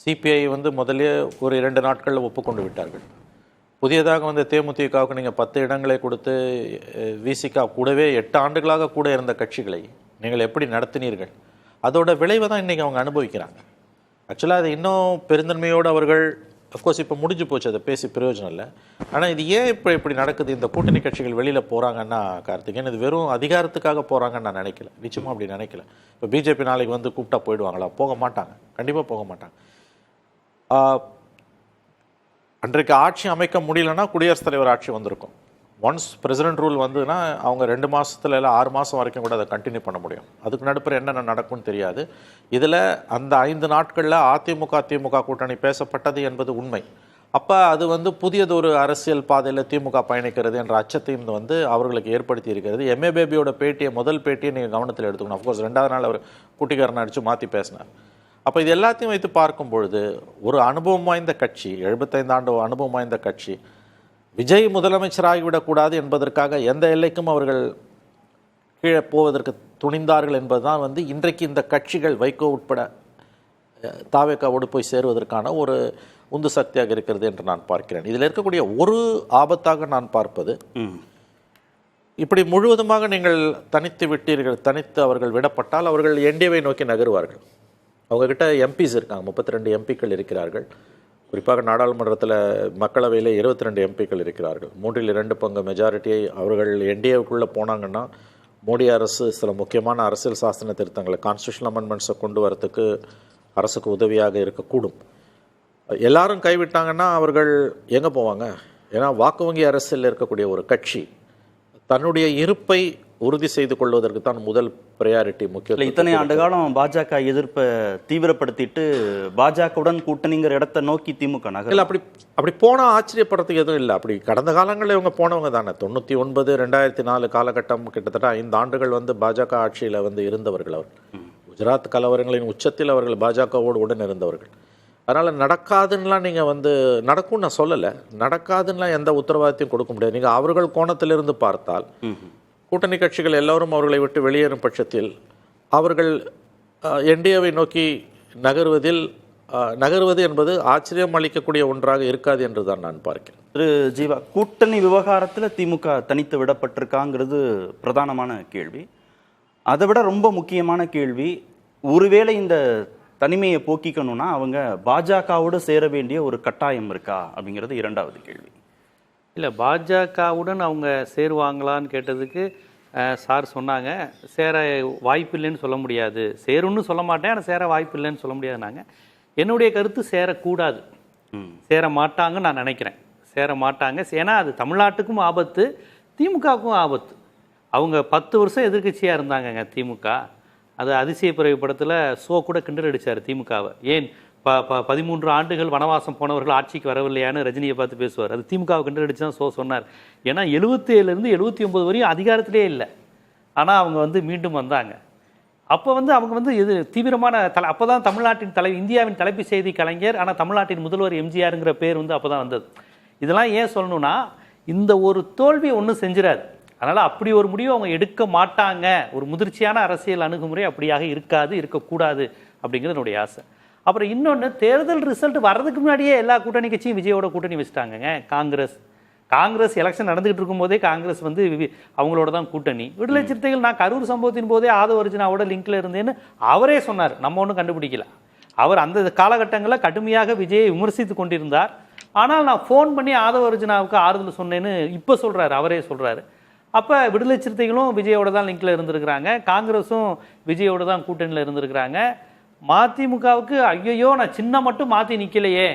சிபிஐ வந்து முதலே ஒரு 2 நாட்களில் ஒப்புக்கொண்டு விட்டார்கள். புதியதாக வந்து தேமுதிகவுக்கு நீங்கள் 10 இடங்களை கொடுத்து விசிகா கூடவே 8 ஆண்டுகளாக கூட இருந்த கட்சிகளை நீங்கள் எப்படி நடத்தினீர்கள்? அதோட விளைவை தான் இன்றைக்கி அவங்க அனுபவிக்கிறாங்க. ஆக்சுவலாக அது இன்னும் பெருந்தன்மையோடு அவர்கள், அஃப்கோர்ஸ் இப்போ முடிஞ்சு போச்சு, அதை பேசி பிரயோஜனம் இல்லை. ஆனால் இது ஏன் இப்போ இப்படி நடக்குது? இந்த கூட்டணி கட்சிகள் வெளியில் போகிறாங்கன்னா கார்த்திகேயன், இது வெறும் அதிகாரத்துக்காக போகிறாங்கன்னு நான் நினைக்கல, நிச்சயமாக அப்படி நினைக்கல. இப்போ பிஜேபி நாளைக்கு வந்து கூப்பிட்டா போயிடுவாங்களா? போக மாட்டாங்க, கண்டிப்பாக போக மாட்டாங்க. அன்றைக்கு ஆட்சி அமைக்க முடியலன்னா குடியரசுத் தலைவர் ஆட்சி வந்திருக்கும். ஒன்ஸ் பிரசிடென்ட் ரூல் வந்துன்னா அவங்க 2 மாதத்துல இல்லை 6 மாதம் வரைக்கும் கூட அதை கண்டினியூ பண்ண முடியும். அதுக்கு நடுப்புற என்னென்ன நடக்கும்னு தெரியாது. இதில் அந்த 5 நாட்களில் அதிமுக திமுக கூட்டணி பேசப்பட்டது என்பது உண்மை. அப்போ அது வந்து புதியதொரு அரசியல் பாதையில் திமுக பயணிக்கிறது என்ற அச்சத்தையும் வந்து அவர்களுக்கு ஏற்படுத்தி இருக்கிறது. எம்ஏ பேபியோட பேட்டியை, முதல் பேட்டியை நீங்கள் கவனத்தில் எடுத்துக்கணும். அஃப்கோர்ஸ் 2வது நாள் அவர் குட்டிக்காரனை அடித்து மாற்றி பேசினார். அப்போ இது எல்லாத்தையும் வைத்து பார்க்கும் பொழுது ஒரு அனுபவம் வாய்ந்த கட்சி, 75 ஆண்டு அனுபவம் வாய்ந்த கட்சி, விஜய் முதலமைச்சராகிவிடக்கூடாது என்பதற்காக எந்த எல்லைக்கும் அவர்கள் கீழே போவதற்கு துணிந்தார்கள் என்பதுதான் வந்து இன்றைக்கு இந்த கட்சிகள் வைகோ உட்பட தாவேக்காவோடு போய் சேருவதற்கான ஒரு உந்து சக்தியாக இருக்கிறது என்று நான் பார்க்கிறேன். இதில் இருக்கக்கூடிய ஒரு ஆபத்தாக நான் பார்ப்பது, இப்படி முழுவதுமாக நீங்கள் தனித்து விட்டீர்கள், தனித்து அவர்கள் விடப்பட்டால் அவர்கள் என்டிஏவை நோக்கி நகருவார்கள். அவங்கக்கிட்ட எம்பிஸ் இருக்காங்க, 32 எம்பிக்கள் இருக்கிறார்கள். குறிப்பாக நாடாளுமன்றத்தில் மக்களவையில் 22 எம்பிக்கள் இருக்கிறார்கள். 3/2 பங்கு மெஜாரிட்டியை அவர்கள் என்டிஏவுக்குள்ளே போனாங்கன்னா மோடி அரசு சில முக்கியமான அரசியல் சாசன திருத்தங்களை, கான்ஸ்டியூஷனல் அமெண்ட்மெண்ட்ஸை கொண்டு வரத்துக்கு அரசுக்கு உதவியாக இருக்கக்கூடும். எல்லாரும் கைவிட்டாங்கன்னா அவர்கள் எங்கே போவாங்க? ஏன்னா வாக்கு வங்கி அரசியல் இருக்கக்கூடிய ஒரு கட்சி தன்னுடைய இருப்பை உறுதி செய்து கொள்வதற்கு தான் முதல் ப்ரையாரிட்டி, முக்கியம். இத்தனை ஆண்டு காலம் பாஜக எதிர்ப்பை தீவிரப்படுத்திட்டு பாஜகவுடன் கூட்டணிங்கிற இடத்தை நோக்கி திமுக நகர் இல்லை. அப்படி போனால் ஆச்சரியப்படுறதுக்கு எதுவும் இல்லை. அப்படி கடந்த காலங்களில் இவங்க போனவங்க தானே. 99 2004 காலகட்டம், கிட்டத்தட்ட 5 ஆண்டுகள் வந்து பாஜக ஆட்சியில் வந்து இருந்தவர்கள். அவர்கள் குஜராத் கலவரங்களின் உச்சத்தில் அவர்கள் பாஜகவோடு உடன் இருந்தவர்கள். அதனால் நடக்காதுன்னெலாம் நீங்கள் வந்து நடக்கும்னு நான் சொல்லலை, நடக்காதுன்னெலாம் எந்த உத்தரவாதத்தையும் கொடுக்க முடியாது. நீங்கள் அவர்கள் கோணத்திலிருந்து பார்த்தால் கூட்டணி கட்சிகள் எல்லோரும் அவர்களை விட்டு வெளியேறும் பட்சத்தில் அவர்கள் என்டிஏவை நோக்கி நகருவது என்பது ஆச்சரியம் அளிக்கக்கூடிய ஒன்றாக இருக்காது என்று தான் நான் பார்க்கிறேன். திரு ஜீவா, கூட்டணி விவகாரத்தில் திமுக தனித்து விடப்பட்டிருக்காங்கிறது பிரதானமான கேள்வி. அதை விட ரொம்ப முக்கியமான கேள்வி, ஒருவேளை இந்த தனிமையை போக்கிக்கணும்னா அவங்க பாஜகவோடு சேர வேண்டிய ஒரு கட்டாயம் இருக்கா அப்படிங்கிறது இரண்டாவது கேள்வி. இல்லை, பாஜகவுடன் அவங்க சேருவாங்களான்னு கேட்டதுக்கு சார் சொன்னாங்க, சேர வாய்ப்பு இல்லைன்னு சொல்ல முடியாது, சேருன்னு சொல்ல மாட்டேன், ஆனால் சேர வாய்ப்பு இல்லைன்னு சொல்ல முடியாதுனாங்க. என்னுடைய கருத்து சேரக்கூடாது, சேர மாட்டாங்கன்னு நான் நினைக்கிறேன். சேர மாட்டாங்க, ஏன்னா அது தமிழ்நாட்டுக்கும் ஆபத்து, திமுகவுக்கும் ஆபத்து. அவங்க 10 வருஷம் எதிர்க்கட்சியாக இருந்தாங்கங்க திமுக. அது அதிசயப்பிறவி படத்தில் கூட கிண்டல் அடித்தார் திமுகவை. ஏன் 13 ஆண்டுகள் வனவாசம் போனவர்கள் ஆட்சிக்கு வரவில்லையான்னு ரஜினியை பார்த்து பேசுவார். அது திமுகவை கிண்டல் அடிச்சு தான் சொன்னார். ஏன்னா 77லேருந்து 79 வரையும் அதிகாரத்திலே இல்லை, ஆனால் அவங்க வந்து மீண்டும் வந்தாங்க. அப்போ வந்து அவங்க வந்து இது தீவிரமான அப்போ தான் தமிழ்நாட்டின் இந்தியாவின் தலைப்பு செய்தி கலைஞர், ஆனால் தமிழ்நாட்டின் முதல்வர் எம்ஜிஆருங்கிற பேர் வந்து அப்போ தான் வந்தது. இதெல்லாம் ஏன் சொல்லணும்னா, இந்த ஒரு தோல்வி ஒன்றும் செஞ்சிடாது. அதனால் அப்படி ஒரு முடிவு அவங்க எடுக்க மாட்டாங்க. ஒரு முதிர்ச்சியான அரசியல் அணுகுமுறை அப்படியாக இருக்காது, இருக்கக்கூடாது அப்படிங்கிறது என்னுடைய ஆசை. அப்புறம் இன்னொன்று, தேர்தல் ரிசல்ட் வர்றதுக்கு முன்னாடியே எல்லா கூட்டணி கட்சியும் விஜயோட கூட்டணி வச்சுட்டாங்கங்க. காங்கிரஸ் எலெக்ஷன் நடந்துகிட்டு இருக்கும்போதே காங்கிரஸ் வந்து அவங்களோட தான் கூட்டணி. விடுதலை சிறுத்தைகள் நான் கரூர் சம்பவத்தின் போதே ஆதவ அர்ஜுனாவோட லிங்க்ல இருந்தேன்னு அவரே சொன்னார், நம்ம ஒன்றும் கண்டுபிடிக்கல. அவர் அந்த காலகட்டங்களில் கடுமையாக விஜயை விமர்சித்து கொண்டிருந்தார். ஆனால் நான் ஃபோன் பண்ணி ஆதவ அர்ஜுனாவுக்கு ஆறுதல் சொன்னேன்னு இப்போ சொல்கிறாரு, அவரே சொல்கிறாரு. அப்போ விடுதலை சிறுத்தைகளும் விஜயோட தான் லிங்க்ல இருந்திருக்கிறாங்க, காங்கிரஸும் விஜயோட தான் கூட்டணியில் இருந்திருக்கிறாங்க. மதிமுகவுக்கு ஐயோ நான் சின்ன மட்டும் மாற்றி நிற்கலையே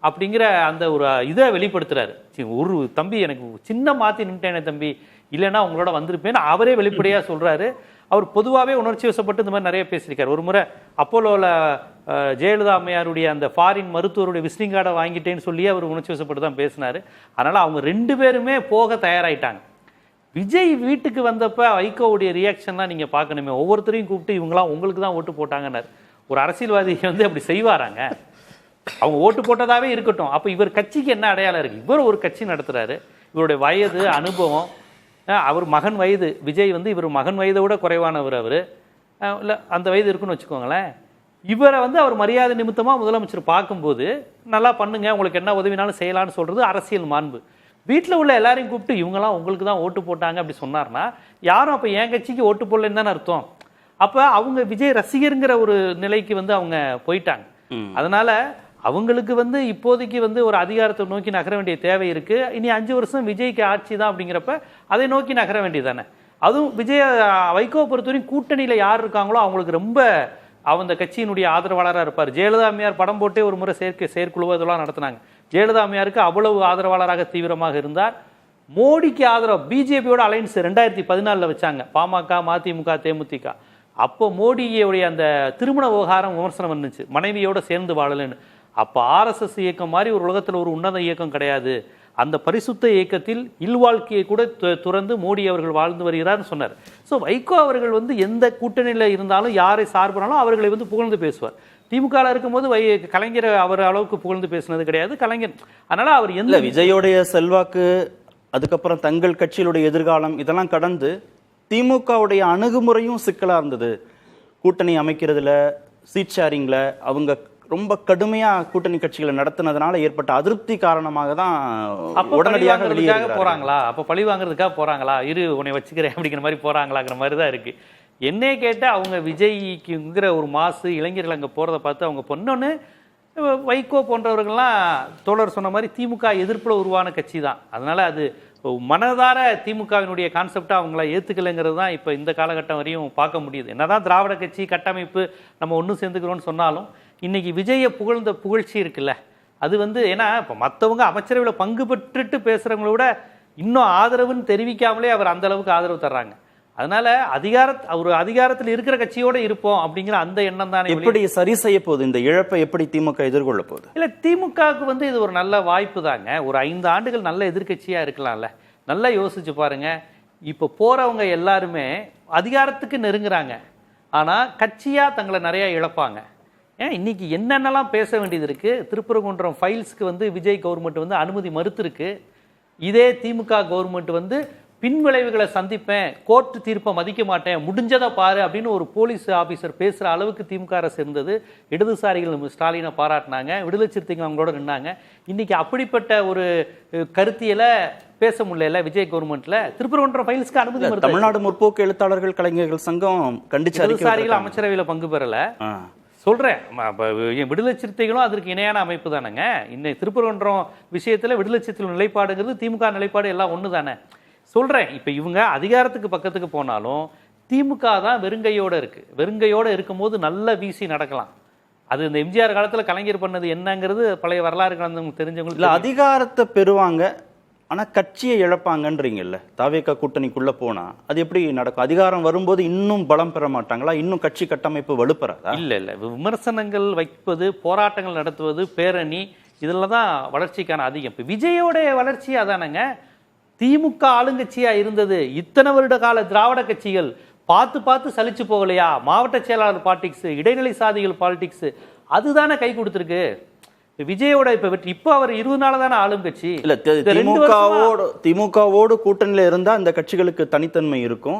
அப்படிங்கிற அந்த ஒரு இதை வெளிப்படுத்துறாரு. ஒரு தம்பி எனக்கு சின்ன மாற்றி நின்ட்டேனே தம்பி, இல்லைன்னா உங்களோட வந்திருப்பேன்னு அவரே வெளிப்படையாக சொல்கிறாரு. அவர் பொதுவாகவே உணர்ச்சி வசப்பட்டு இந்த மாதிரி நிறைய பேசியிருக்காரு. ஒரு முறை அப்போலோவில் ஜெயலலிதா அம்மையாருடைய அந்த ஃபாரின் மருத்துவருடைய விசிட்டிங் கார்டை வாங்கிட்டேன்னு சொல்லி அவர் உணர்ச்சி வசப்பட்டு தான் பேசினார். அதனால் அவங்க 2 பேருமே போக தயாராகிட்டாங்க. விஜய் வீட்டுக்கு வந்தப்போ வைகோவுடைய ரியாக்ஷன்லாம் நீங்கள் பார்க்கணுமே. ஒவ்வொருத்தரையும் கூப்பிட்டு இவங்களாம் உங்களுக்கு தான் ஓட்டு போட்டாங்கன்னாரு. ஒரு அரசியல்வாதி வந்து அப்படி செய்வாராங்க? அவங்க ஓட்டு போட்டதாகவே இருக்கட்டும், அப்போ இவர் கட்சிக்கு என்ன அடையாளம் இருக்குது? இவர் ஒரு கட்சி நடத்துகிறாரு, இவருடைய வயது அனுபவம், அவர் மகன் வயது, விஜய் வந்து இவர் மகன் வயதை விட குறைவானவர். அவர் இல்லை அந்த வயது இருக்குன்னு வச்சுக்கோங்களேன். இவரை வந்து அவர் மரியாதை நிமித்தமாக முதலமைச்சர் பார்க்கும்போது நல்லா பண்ணுங்க, உங்களுக்கு என்ன உதவினாலும் செய்யலான்னு சொல்கிறது அரசியல் மாண்பு. வீட்டில் உள்ள எல்லாரையும் கூப்பிட்டு இவங்கெல்லாம் உங்களுக்கு தான் ஓட்டு போட்டாங்க அப்படி சொன்னார்னா யாரும் அப்போ என் கட்சிக்கு ஓட்டு போடலன்னு தானே அர்த்தம். அப்போ அவங்க விஜய் ரசிகருங்கிற ஒரு நிலைக்கு வந்து அவங்க போயிட்டாங்க. அதனால அவங்களுக்கு வந்து இப்போதைக்கு வந்து ஒரு அதிகாரத்தை நோக்கி நகர வேண்டிய தேவை இருக்குது. இனி 5 வருஷம் விஜய்க்கு ஆட்சி தான் அப்படிங்கிறப்ப அதை நோக்கி நகர வேண்டியது தானே. அதுவும் வைகோவை பொறுத்தவரைக்கும் கூட்டணியில் யார் இருக்காங்களோ அவங்களுக்கு ரொம்ப அந்த கட்சியினுடைய ஆதரவாளராக இருப்பார். ஜெயலலிதா அம்மையார் படம் போட்டே ஒரு முறை செயற்குழுவை இதெல்லாம் நடத்தினாங்க. ஜெயலலிதா அம்மையாருக்கு அவ்வளவு ஆதரவாளராக தீவிரமாக இருந்தார். மோடிக்கு ஆதரவு பிஜேபியோட அலைன்ஸ் 2014 வச்சாங்க, பாமக, மதிமுக, தேமுதிக. அப்போ மோடியோடைய அந்த திருமண விவகாரம் விமர்சனம் வந்துச்சு, மனைவியோட சேர்ந்து வாழலன்னு. அப்போ ஆர்எஸ்எஸ் இயக்கம் மாதிரி ஒரு உலகத்தில் ஒரு உன்னத இயக்கம் கிடையாது. அந்த பரிசுத்த இயக்கத்தில் இல்வாழ்க்கையை கூட துறந்து மோடி அவர்கள் வாழ்ந்து வருகிறார்னு சொன்னார். ஸோ வைகோ அவர்கள் வந்து எந்த கூட்டணியில் இருந்தாலும் யாரை சார்புனாலும் அவர்களை வந்து புகழ்ந்து பேசுவார். திமுகவில் இருக்கும்போது கலைஞர் அவர் அளவுக்கு புகழ்ந்து பேசினது கிடையாது கலைஞர். அதனால அவர் எந்த விஜயோடைய செல்வாக்கு, அதுக்கப்புறம் தங்கள் கட்சியிலுடைய எதிர்காலம் இதெல்லாம் கடந்து திமுகவுடைய அணுகுமுறையும் சிக்கலாக இருந்தது. கூட்டணி அமைக்கிறதுல, சீட் ஷேரிங்கில் அவங்க ரொம்ப கடுமையா கூட்டணி கட்சிகளை நடத்தினதுனால ஏற்பட்ட அதிருப்தி காரணமாக தான் உடனடியாக வெளியே போறாங்களா, அப்ப பழி வாங்குறதுக்காக போறாங்களா, இரு உன்னை வச்சுக்கிறேன் அப்படிங்கிற மாதிரி போறாங்களாங்கிற மாதிரி தான் இருக்கு. என்னே கேட்டால் அவங்க விஜய்க்குங்கிற ஒரு மாசு இளைஞர்கள் அங்கே போகிறத பார்த்து அவங்க பொண்ணொன்று வைகோ போன்றவர்கள்லாம் தோழர் சொன்ன மாதிரி திமுக எதிர்ப்பில் உருவான கட்சி தான். அதனால அது மனதார திமுகவினுடைய கான்செப்டை அவங்கள ஏற்றுக்கலைங்கிறது தான் இப்போ இந்த காலகட்டம் வரையும் பார்க்க முடியுது. என்னதான் திராவிட கட்சி கட்டமைப்பு நம்ம ஒன்றும் சேர்ந்துக்கிறோன்னு சொன்னாலும் இன்னைக்கு விஜயை புகழ்ந்த புகழ்ச்சி இருக்குல்ல, அது வந்து ஏன்னா இப்போ மற்றவங்க அமைச்சரவையில் பங்கு பெற்றுட்டு பேசுகிறவங்கள விட இன்னும் ஆதரவுன்னு தெரிவிக்காமலே அவர் அந்த அளவுக்கு ஆதரவு தர்றாங்க. அதனால ஒரு அதிகாரத்தில் இருக்கிற கட்சியோட இருப்போம் அப்படிங்கிற அந்த எண்ணம் தானே. எப்படி சரி செய்ய போகுது இந்த இழப்பை, எப்படி திமுக எதிர்கொள்ள போகுது? இல்லை, திமுகவுக்கு வந்து இது ஒரு நல்ல வாய்ப்பு தாங்க. ஒரு 5 ஆண்டுகள் நல்ல எதிர்கட்சியாக இருக்கலாம்ல. நல்லா யோசிச்சு பாருங்க. இப்போ போறவங்க எல்லாருமே அதிகாரத்துக்கு நெருங்குறாங்க, ஆனால் கட்சியாக தங்களை நிறைய இழப்பாங்க. ஏன் இன்னைக்கு என்னென்னலாம் பேச வேண்டியது இருக்கு. திருப்பரங்குன்றம் ஃபைல்ஸ்க்கு வந்து விஜய் கவர்மெண்ட் வந்து அனுமதி மறுத்திருக்கு. இதே திமுக கவர்மெண்ட் வந்து பின்விளைவுகளை சந்திப்பேன், கோர்ட்டு தீர்ப்பை மதிக்க மாட்டேன், முடிஞ்சதை பாரு அப்படின்னு ஒரு போலீஸ் ஆஃபீஸர் பேசுகிற அளவுக்கு திமுக அரசு இருந்தது. இடதுசாரிகள் ஸ்டாலினை பாராட்டினாங்க, விடுதலை சிறுத்தைகள் அவங்களோட நின்னாங்க. இன்னைக்கு அப்படிப்பட்ட ஒரு கருத்தியலை பேச முடியல விஜய் கவர்மெண்ட்ல. திருப்பரங்குன்றம் ஃபைல்ஸ்க்கு அனுமதி தமிழ்நாடு முற்போக்கு எழுத்தாளர்கள் கலைஞர்கள் சங்கம் கண்டிச்சு இடதுசாரிகள் அமைச்சரவையில் பங்கு பெறல. சொல்கிறேன். விடுதலை சிறுத்தைகளும் அதற்கு இணையான அமைப்பு தானேங்க. இன்னைக்கு திருப்பரங்குன்றம் விஷயத்தில் விடுதலை சிறுத்தைகள் நிலைப்பாடுங்கிறது திமுக நிலைப்பாடு எல்லாம் ஒன்று தானே. சொல்கிறேன், இப்போ இவங்க அதிகாரத்துக்கு பக்கத்துக்கு போனாலும் திமுக தான் வெறுங்கையோடு இருக்குது. வெறுங்கையோடு இருக்கும்போது நல்ல வீசி நடக்கலாம். அது இந்த எம்ஜிஆர் காலத்தில் கலைஞர் பண்ணது என்னங்கிறது பழைய வரலாறு கலந்தவங்க தெரிஞ்சவங்களுக்கு. இல்லை, அதிகாரத்தை பெறுவாங்க ஆனால் கட்சியை இழப்பாங்கன்றீங்கல்ல. தாவேகா கூட்டணிக்குள்ளே போனால் அது எப்படி நடக்கும்? அதிகாரம் வரும்போது இன்னும் பலம் பெற மாட்டாங்களா? இன்னும் கட்சி கட்டமைப்பு வலுப்பெறாதா? இல்லை, விமர்சனங்கள் வைப்பது, போராட்டங்கள் நடத்துவது, பேரணி, இதில் தான் வளர்ச்சிக்கான அதிகம். இப்போ விஜயோடைய வளர்ச்சி அதானங்க. திமுக ஆளுங்கட்சியாக இருந்தது இத்தனை வருட கால திராவிட கட்சிகள் பார்த்து பார்த்து சலிச்சு போகலையா? மாவட்ட செயலாளர் பாலிடிக்ஸ், இடைநிலை சாதிகள் பாலிடிக்ஸ், அதுதானே கை கொடுத்துருக்கு. விஜயோட இப்ப அவர் 20 நாள் தானே ஆளும் கட்சி. இல்ல, திமுகவோடு கூட்டணியில இருந்தா அந்த கட்சிகளுக்கு தனித்தன்மை இருக்கும்.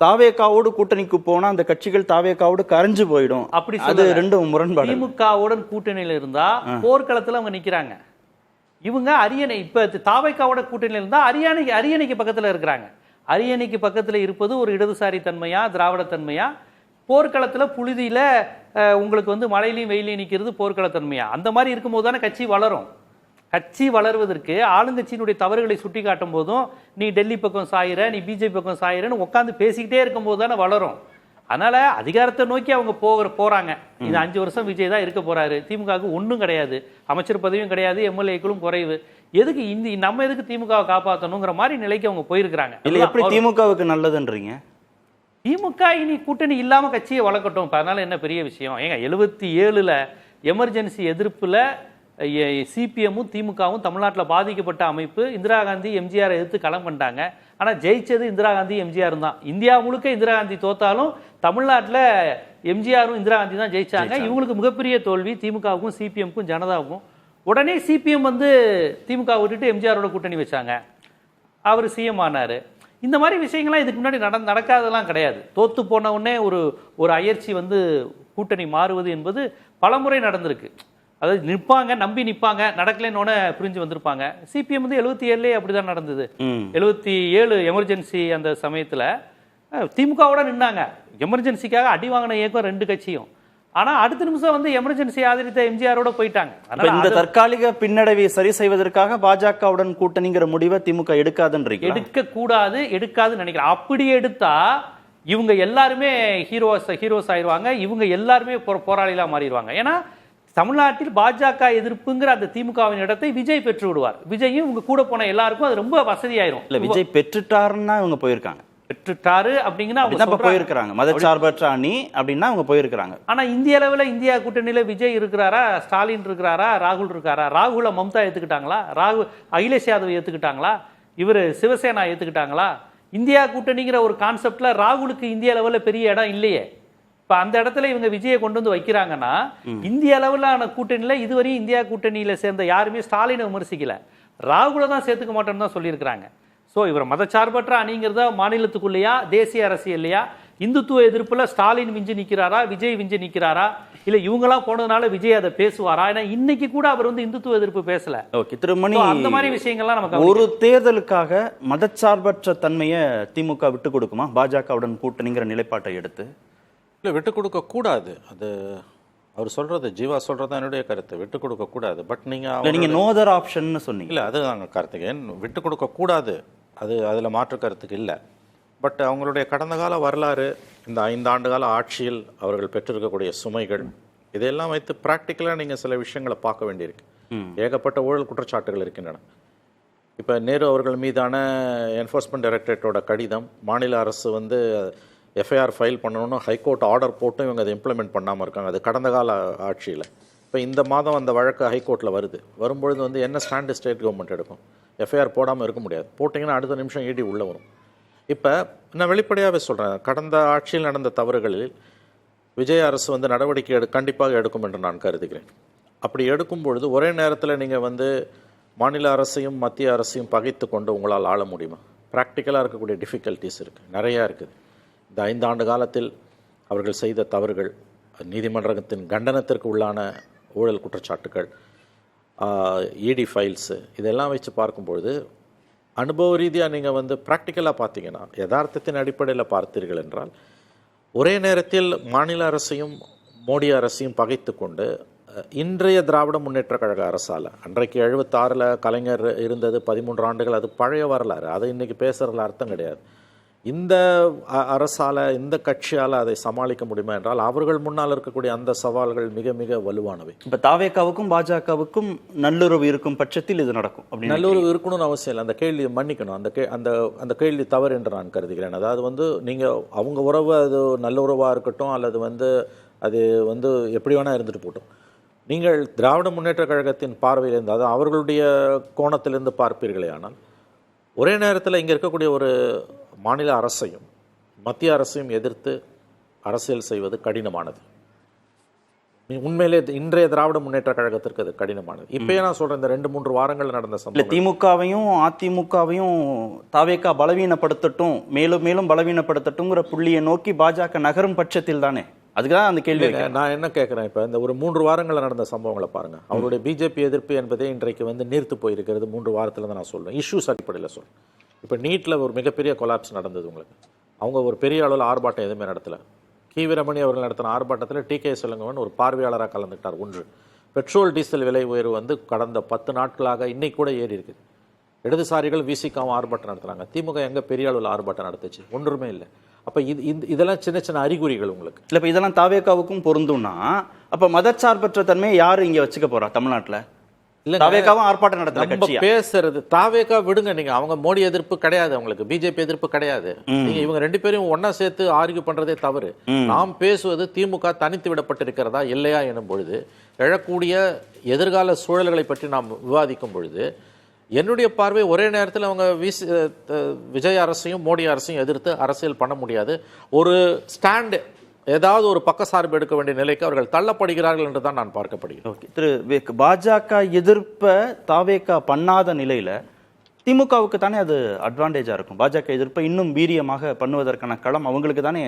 தாவேகாவோடு கூட்டணிக்கு போனா அந்த கட்சிகள் தாவேகாவோடு கரைஞ்சு போயிடும். அப்படி அது ரெண்டும் முரண்பாடு. திமுகவுடன் கூட்டணியில இருந்தா போர்க்களத்துல அவங்க நிக்கிறாங்க. இவங்க அரியணை, இப்ப தாவேகாவோட கூட்டணியில இருந்தா அரியணைக்கு பக்கத்துல இருக்கிறாங்க. அரியணைக்கு பக்கத்துல இருப்பது ஒரு இடதுசாரி தன்மையா, திராவிட தன்மையா? போர்க்களத்தில் புழுதியில் உங்களுக்கு வந்து மழையிலையும் வெயிலையும் நிற்கிறது போர்க்களத்தன்மையா? அந்த மாதிரி இருக்கும்போது தானே கட்சி வளரும். கட்சி வளர்வதற்கு ஆளுங்கட்சியினுடைய தவறுகளை சுட்டி காட்டும் போதும் நீ டெல்லி பக்கம் சாயிற, நீ பிஜேபி பக்கம் சாயிறன்னு உட்காந்து பேசிக்கிட்டே இருக்கும்போது தானே வளரும். அதனால அதிகாரத்தை நோக்கி அவங்க போறாங்க. இது 5 வருஷம் விஜய் தான் இருக்க போறாரு. திமுகவுக்கு ஒன்றும் கிடையாது, அமைச்சர் பதவியும் கிடையாது, எம்எல்ஏக்களும் குறைவு. எதுக்கு நம்ம எதுக்கு திமுகவை காப்பாற்றணுங்கிற மாதிரி நிலைக்கு அவங்க போயிருக்கிறாங்க. இல்லை, எப்படி திமுகவுக்கு நல்லதுன்றீங்க? திமுக இனி கூட்டணி இல்லாமல் கட்சியை வளர்க்கட்டும். அதனால என்ன பெரிய விஷயம்? ஏங்க 77ல் எமர்ஜென்சி எதிர்ப்பில் சிபிஎம்மும் திமுகவும் தமிழ்நாட்டில் பாதிக்கப்பட்ட அமைப்பு. இந்திரா காந்தி எம்ஜிஆர் எதிர்த்து களம் பண்ணிட்டாங்க. ஆனால் ஜெயிச்சது இந்திரா காந்தி எம்ஜிஆர் தான். இந்தியா முழுக்க இந்திரா காந்தி தோத்தாலும் தமிழ்நாட்டில் எம்ஜிஆரும் இந்திரா காந்தி தான் ஜெயிச்சாங்க. இவங்களுக்கு மிகப்பெரிய தோல்வி திமுகவுக்கும் சிபிஎம்க்கும் ஜனதாவுக்கும். உடனே சிபிஎம் வந்து திமுக விட்டுட்டு எம்ஜிஆரோட கூட்டணி வச்சாங்க. அவர் சிஎம் ஆனார். இந்த மாதிரி விஷயங்கள்லாம் இதுக்கு முன்னாடி நடக்காதெல்லாம் கிடையாது. தோத்து போன உடனே ஒரு அயற்சி வந்து கூட்டணி மாறுவது என்பது பலமுறை நடந்திருக்கு. அதாவது நிற்பாங்க, நம்பி நிற்பாங்க, நடக்கலைன்னு புரிஞ்சு வந்திருப்பாங்க. சிபிஎம் வந்து 77லே அப்படிதான் நடந்தது. 77 எமர்ஜென்சி அந்த சமயத்தில் திமுகவோட நின்னாங்க. எமர்ஜென்சிக்காக அடி வாங்கின இயக்கம் 2 கட்சியும். ஆனா அடுத்த நிமிஷம் வந்து எமர்ஜென்சி ஆதரித்த எம்ஜிஆரோட போயிட்டாங்க. இந்த தற்காலிக பின்னடைவை சரி செய்வதற்காக பாஜகவுடன் கூட்டணிங்கிற முடிவை திமுக எடுக்காதுன்றீங்க? எடுக்காதுன்னு நினைக்கிறேன். அப்படி எடுத்தா இவங்க எல்லாருமே ஹீரோஸ் ஆயிடுவாங்க. இவங்க எல்லாருமே போராளிகளா மாறிடுவாங்க. ஏன்னா தமிழ்நாட்டில் பாஜக எதிர்ப்புங்கிற அந்த திமுகவின் இடத்தை விஜய் பெற்று விடுவார். விஜயும் இவங்க கூட போன எல்லாருக்கும் அது ரொம்ப வசதியாயிரும். இல்ல, விஜய் பெற்றுட்டாருன்னா இவங்க போயிருக்காங்க. பெற்றுட்டாரு அப்படிங்கன்னா போயிருக்காங்க. மதச்சார்பற்ற அணி அப்படின்னா அவங்க போயிருக்காங்க. ஆனா இந்திய அளவில் இந்தியா கூட்டணியில விஜய் இருக்கிறாரா, ஸ்டாலின் இருக்கிறாரா, ராகுல் இருக்காரா? ராகுல மம்தா ஏத்துக்கிட்டாங்களா? அகிலேஷ் யாதவ் ஏத்துக்கிட்டாங்களா? இவர் சிவசேனா ஏத்துக்கிட்டாங்களா? இந்தியா கூட்டணிங்கிற ஒரு கான்செப்ட்ல ராகுலுக்கு இந்திய அளவில் பெரிய இடம் இல்லையே. இப்ப அந்த இடத்துல இவங்க விஜயை கொண்டு வந்து வைக்கிறாங்கன்னா இந்திய அளவிலான கூட்டணியில இதுவரையும் இந்தியா கூட்டணியில சேர்ந்த யாருமே ஸ்டாலினை விமர்சிக்கல, ராகுல தான் சேர்த்துக்க மாட்டோம்னு தான் சொல்லியிருக்கிறாங்க. ஸோ இவர் மதச்சார்பற்ற அணிங்கிறத மாநிலத்துக்குள்ளேயா தேசிய அரசியல்லையா? இந்துத்துவ எதிர்ப்புல ஸ்டாலின் விஞ்சி நிற்கிறாரா, விஜய் விஞ்சி நிற்கிறாரா? இல்ல இவங்கெல்லாம் போனதுனால விஜய் அதை பேசுவாரா? ஏன்னா இன்னைக்கு கூட அவர் வந்து இந்துத்துவ எதிர்ப்பு பேசல. ஓகே, திருமணி, அந்த மாதிரி விஷயங்கள்லாம் நமக்கு ஒரு தேர்தலுக்காக மதச்சார்பற்ற தன்மையை திமுக விட்டு கொடுக்குமா பாஜகவுடன் கூட்டணிங்கிற நிலைப்பாட்டை எடுத்து? இல்லை, விட்டு கொடுக்க கூடாது. அது அவர் சொல்றது, ஜீவா சொல்றது என்னுடைய கருத்து. விட்டு கொடுக்க கூடாது. பட் நீங்க நோதர் ஆப்ஷன் சொன்னீங்க. இல்லை, அது நாங்கள் கார்த்திகேயன் விட்டு கொடுக்க கூடாது, அதில் மாற்று கருத்துக்கு இல்லை. பட் அவங்களுடைய கடந்த கால வரலாறு, இந்த 5 ஆண்டு கால ஆட்சியில் அவர்கள் பெற்றிருக்கக்கூடிய சுமைகள், இதையெல்லாம் வைத்து ப்ராக்டிக்கலாக நீங்கள் சில விஷயங்களை பார்க்க வேண்டியிருக்கு. ஏகப்பட்ட ஊழல் குற்றச்சாட்டுகள் இருக்கின்றன. இப்போ நேரு அவர்கள் மீதான என்ஃபோர்ஸ்மெண்ட் டைரக்டரேட்டோட கடிதம், மாநில அரசு வந்து எஃப்ஐஆர் ஃபைல் பண்ணணும்னு ஹைகோர்ட் ஆர்டர் போட்டும் இவங்க அதை இம்ப்ளிமெண்ட் பண்ணாமல் இருக்காங்க. அது கடந்த கால ஆட்சியில். இப்போ இந்த மாதம் அந்த வழக்கு ஹைகோர்ட்டில் வரும்பொழுது வந்து என்ன ஸ்டாண்டு ஸ்டேட் கவர்மெண்ட் எடுக்கும்? எஃப்ஐஆர் போடாமல் இருக்க முடியாது. போட்டிங்கன்னா அடுத்த நிமிஷம் இடி உள்ளே வரும். இப்போ நான் வெளிப்படையாகவே சொல்கிறேன், கடந்த ஆட்சியில் நடந்த தவறுகளில் விஜய் அரசு வந்து நடவடிக்கை கண்டிப்பாக எடுக்கும் என்று நான் கருதுகிறேன். அப்படி எடுக்கும் பொழுது ஒரே நேரத்தில் நீங்கள் வந்து மாநில அரசையும் மத்திய அரசையும் பகைத்து கொண்டு உங்களால் ஆள முடியுமா? ப்ராக்டிக்கலாக இருக்கக்கூடிய டிஃபிகல்ட்டிஸ் இருக்குது, நிறையா இருக்குது. இந்த 5 ஆண்டு காலத்தில் அவர்கள் செய்த தவறுகள், நீதிமன்றத்தின் கண்டனத்திற்கு உள்ளான ஊழல் குற்றச்சாட்டுகள், இடி ஃபைல்ஸு, இதெல்லாம் வச்சு பார்க்கும்பொழுது அனுபவ ரீதியாக நீங்கள் வந்து ப்ராக்டிக்கலாக பார்த்தீங்கன்னா, யதார்த்தத்தின் அடிப்படையில் பார்த்தீர்கள் என்றால், ஒரே நேரத்தில் மாநில அரசையும் மோடி அரசையும் பகைத்து கொண்டு இன்றைய திராவிட முன்னேற்ற கழக அரசால், அன்றைக்கு 76 கலைஞர் இருந்தது 13 ஆண்டுகள், அது பழைய வரலாறு, அதை இன்றைக்கி பேசுகிறதுல அர்த்தம் கிடையாது. இந்த அரசால், இந்த கட்சியால் அதை சமாளிக்க முடியுமா என்றால் அவர்கள் முன்னால் இருக்கக்கூடிய அந்த சவால்கள் மிக மிக வலுவானவை. இப்போ தாவேகாவுக்கும் பாஜகவுக்கும் நல்லுறவு இருக்கும் பட்சத்தில் இது நடக்கும் அப்படி நல்லுறவு இருக்கணும்னு அவசியம் இல்லை. அந்த கேள்வியை மன்னிக்கணும், அந்த கேள்வி தவறு என்று நான் கருதுகிறேன். அதாவது நீங்கள் அவங்க உறவு அது நல்ல உறவாக இருக்கட்டும் அல்லது அது எப்படி வேணால் இருந்துட்டு போட்டோம். நீங்கள் திராவிட முன்னேற்ற கழகத்தின் பார்வையிலிருந்து, அதாவது அவர்களுடைய கோணத்திலிருந்து பார்ப்பீர்களே ஆனால், ஒரே நேரத்தில் இங்கே இருக்கக்கூடிய ஒரு மாநில அரசையும் மத்திய அரசையும் எதிர்த்து அரசியல் செய்வது கடினமானது. உண்மையிலே இன்றைய திராவிட முன்னேற்ற கழகத்திற்கு அது கடினமானது. இப்பயே நான் சொல்றேன், இந்த 2-3 வாரங்கள் நடந்த சம்பவம், திமுகவையும் அதிமுகவையும் தாவேகா பலவீனப்படுத்தட்டும், மேலும் மேலும் பலவீனப்படுத்தட்டும்ங்கிற புள்ளியை நோக்கி பாஜக நகரும் பட்சத்தில் தானே, அதுக்குதான் அந்த கேள்வி. நான் என்ன கேட்குறேன், இப்போ இந்த ஒரு 3 வாரங்கள் நடந்த சம்பவங்களை பாருங்க. அவருடைய பிஜேபி எதிர்ப்பு என்பதே இன்றைக்கு நீர்த்து போயிருக்கிறது. 3 வாரத்தில் தான் நான் சொல்றேன், இஷ்யூஸ் அடிப்படையில் சொல்றேன். இப்போ நீட்டில் ஒரு மிகப்பெரிய கொலாப்ஸ் நடந்தது. உங்களுக்கு அவங்க ஒரு பெரிய அளவில் ஆர்ப்பாட்டம் எதுவுமே நடத்தலை. கி வீரமணி அவர்கள் நடத்தின ஆர்ப்பாட்டத்தில் டிகே செல்வங்கவன் ஒரு பார்வையாளராக கலந்துக்கிட்டார். 1 பெட்ரோல் டீசல் விலை உயர்வு கடந்த 10 நாட்களாக இன்னைக்கு கூட ஏறி இருக்குது. இடதுசாரிகள் விசிகாவும் ஆர்ப்பாட்டம் நடத்துகிறாங்க. திமுக எங்கே பெரிய அளவில் ஆர்ப்பாட்டம் நடத்துச்சு? ஒன்றுமே இல்லை. அப்போ இதெல்லாம் சின்ன சின்ன அறிகுறிகள் உங்களுக்கு இல்லை. இப்போ இதெல்லாம் தாவேகாவுக்கும் பொருந்தும்னா அப்போ மதச்சார்பற்ற தன்மையை யார் இங்கே வச்சுக்க போறா தமிழ்நாட்டில்? இல்லை, தாவேகாவும் ஆர்ப்பாட்டம் நடத்துற பேசுறது தாவேகா விடுங்க. நீங்க அவங்க மோடி எதிர்ப்பு கிடையாது, அவங்களுக்கு பிஜேபி எதிர்ப்பு கிடையாது. நீங்க இவங்க 2 பேரும் ஒன்னா சேர்த்து ஆர்கியூ பண்றதே தவறு. நாம் பேசுவது திமுக தனித்து விடப்பட்டிருக்கிறதா இல்லையா எனும் பொழுது, எழக்கூடிய எதிர்கால சூழல்களை பற்றி நாம் விவாதிக்கும் பொழுது, என்னுடைய பார்வை ஒரே நேரத்தில் அவங்க விஜய் அரசையும் மோடி அரசையும் எதிர்த்து அரசியல் பண்ண முடியாது. ஒரு ஸ்டாண்டு, ஏதாவது ஒரு பக்கசார்பு எடுக்க வேண்டிய நிலைக்கு அவர்கள் தள்ளப்படுகிறார்கள் என்று தான் நான் பார்க்கப்படுகிறேன். ஓகே திரு விவேக், பாஜக எதிர்ப்பை தாவேகா பண்ணாத நிலையில திமுகவுக்கு தானே அது அட்வான்டேஜா இருக்கும். பாஜக எதிர்ப்பை இன்னும் வீரியமாக பண்ணுவதற்கான களம் அவங்களுக்கு தானே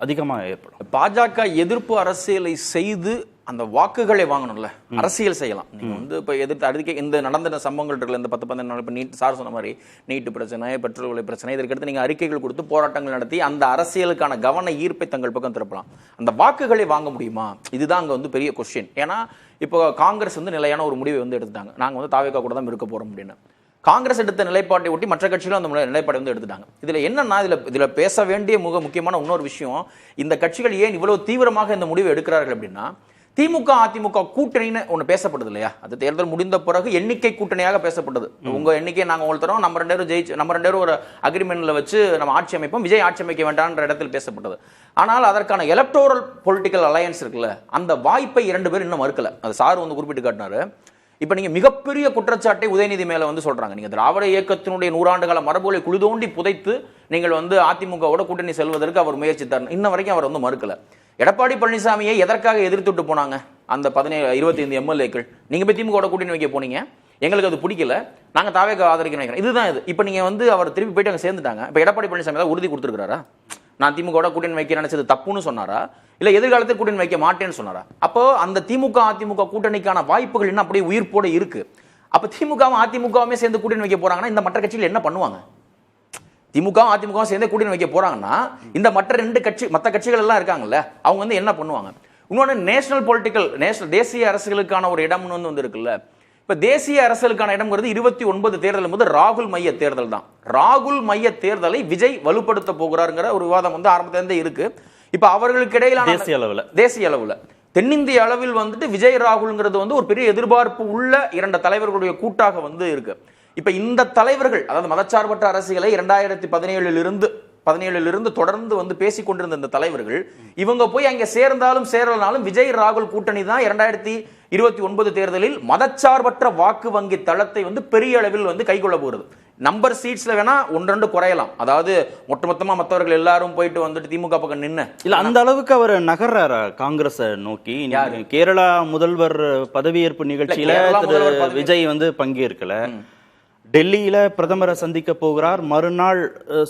அதிகமாக ஏற்படும். பாஜக எதிர்ப்பு அரசியலை செய்து அந்த வாக்குகளை வாங்கணும்ல, அரசியல் செய்யலாம். நீங்க இப்ப எதிர்த்து அடுக்க இந்த நடந்த சம்பவங்கள் இருக்குல்ல, இந்த 10-15 நாள், இப்ப நீட் சார் சொன்ன மாதிரி நீட்டு பிரச்சனை, பெட்ரோல் விலை பிரச்சனை, இதற்கடுத்து நீங்க அறிக்கைகள் கொடுத்து போராட்டங்கள் நடத்தி அந்த அரசியலுக்கான கவன ஈர்ப்பை தங்கள் பக்கம் திருப்பலாம். அந்த வாக்குகளை வாங்க முடியுமா? இதுதான் அங்க பெரிய கொஸ்டின். ஏன்னா இப்போ காங்கிரஸ் நிலையான ஒரு முடிவை எடுத்துட்டாங்க. நாங்க தாவேகா கூட தான் இருக்க போறோம் அப்படின்னு. காங்கிரஸ் எடுத்த நிலைப்பாட்டை ஒட்டி மற்ற கட்சிகளும் அந்த நிலைப்பாட்டை எடுத்துட்டாங்க. இதுல என்னன்னா, இதுல பேச வேண்டிய முக்கியமான இன்னொரு விஷயம், இந்த கட்சிகள் ஏன் இவ்வளவு தீவிரமாக இந்த முடிவை எடுக்கிறார்கள் அப்படின்னா, திமுக அதிமுக கூட்டணின்னு ஒன்று பேசப்படுது இல்லையா? அது தேர்தல் முடிந்த பிறகு எண்ணிக்கை கூட்டணியாக பேசப்பட்டது. உங்க எண்ணிக்கையை நாங்கள் உங்களுக்கு தரோம், நம்ம 2 பேரும் ஜெயிச்சு, நம்ம 2 பேரும் ஒரு அக்ரிமெண்ட்ல வச்சு நம்ம ஆட்சி அமைப்போம், விஜய் ஆட்சி அமைக்க வேண்டாம்ன்ற இடத்தில் பேசப்பட்டது. ஆனால் அதற்கான எலக்டோரல் பொலிட்டிக்கல் அலையன்ஸ் இருக்குல்ல, அந்த வாய்ப்பை 2 பேரும் இன்னும் மறுக்கல. அது சார் குறிப்பிட்டு காட்டினாரு. இப்ப நீங்க மிகப்பெரிய குற்றச்சாட்டை உதயநிதி மேல சொல்றாங்க. நீங்க திராவிட இயக்கத்தினுடைய 100 ஆண்டு கால மரபுகளை குளிதோண்டி புதைத்து நீங்கள் அதிமுகவோட கூட்டணி செல்வதற்கு அவர் முயற்சித்தார். இன்ன வரைக்கும் அவர் மறுக்கல. எடப்பாடி பழனிசாமியை எதற்காக எதிர்த்துட்டு போனாங்க அந்த 25 எம்எல்ஏக்கள்? நீங்க போய் திமுக கூட்டணி வைக்க போனீங்க, எங்களுக்கு அது பிடிக்கல, நாங்க தாவேக ஆதரிக்கிறோம். இதுதான் இது. இப்ப நீங்க அவர் திருப்பி போயிட்டு அங்க சேர்ந்துட்டாங்க. இப்ப எடப்பாடி பழனிசாமி தான் உறுதி கொடுத்துருக்காரா, நான் திமுக கூட்டணி வைக்க நினைச்சது தப்புன்னு சொன்னாரா, இல்ல எதிர்காலத்தில் கூட்டணி வைக்க மாட்டேன்னு சொன்னாரா? அப்போ அந்த திமுக அதிமுக கூட்டணிக்கான வாய்ப்புகள் இன்னும் அப்படியே உயிர்ப்போட இருக்கு. அப்ப திமுகவும் அதிமுகவுமே சேர்ந்து கூட்டணி வைக்க போறாங்கன்னா இந்த மற்ற கட்சிகள் என்ன பண்ணுவாங்க? திமுக அதிமுக சேர்ந்து கூட்டணி வைக்க போறாங்கன்னா இந்த மற்ற கட்சிகள் எல்லாம் இருக்காங்கல்ல, அவங்க என்ன பண்ணுவாங்க? இன்னொன்று நேஷனல் பொலிட்டிக்கல், தேசிய அரசுகளுக்கான ஒரு இடம் இருக்குல்ல. இப்ப தேசிய அரசியலுக்கான இடம்ங்கிறது 29 தேர்தல் போது ராகுல் மைய தேர்தல் தான். ராகுல் மைய தேர்தலை விஜய் வலுப்படுத்த போகிறாருங்கிற ஒரு விவாதம் ஆரம்பத்திலிருந்தே இருக்கு. இப்ப அவர்களுக்கு இடையிலான தேசிய அளவுல தென்னிந்திய அளவில் விஜய் ராகுல்ங்கிறது ஒரு பெரிய எதிர்பார்ப்பு உள்ள 2 தலைவர்களுடைய கூட்டாக இருக்கு. இப்ப இந்த தலைவர்கள், அதாவது மதச்சார்பற்ற அரசியலை 2017 தொடர்ந்து பேசிக் கொண்டிருந்த இந்த தலைவர்கள், இவங்க போய் அங்க சேர்ந்தாலும் சேரலனாலும் விஜய் ராகுல் கூட்டணி தான் 2029 தேர்தலில் மதச்சார்பற்ற வாக்கு வங்கி தளத்தை பெரிய அளவில் கைகொள்ள போகிறது. நம்பர் சீட்ஸ்ல வேணா 1-2 குறையலாம். அதாவது ஒட்டுமொத்தமா மற்றவர்கள் எல்லாரும் போயிட்டு திமுக பக்கம் நின்னு இல்ல, அந்த அளவுக்கு அவர் நகர்றாரா காங்கிரஸ் நோக்கி? கேரளா முதல்வர் பதவியேற்பு நிகழ்ச்சியில விஜய் பங்கேற்கல. டெல்லியில பிரதமரை சந்திக்க போகிறார், மறுநாள்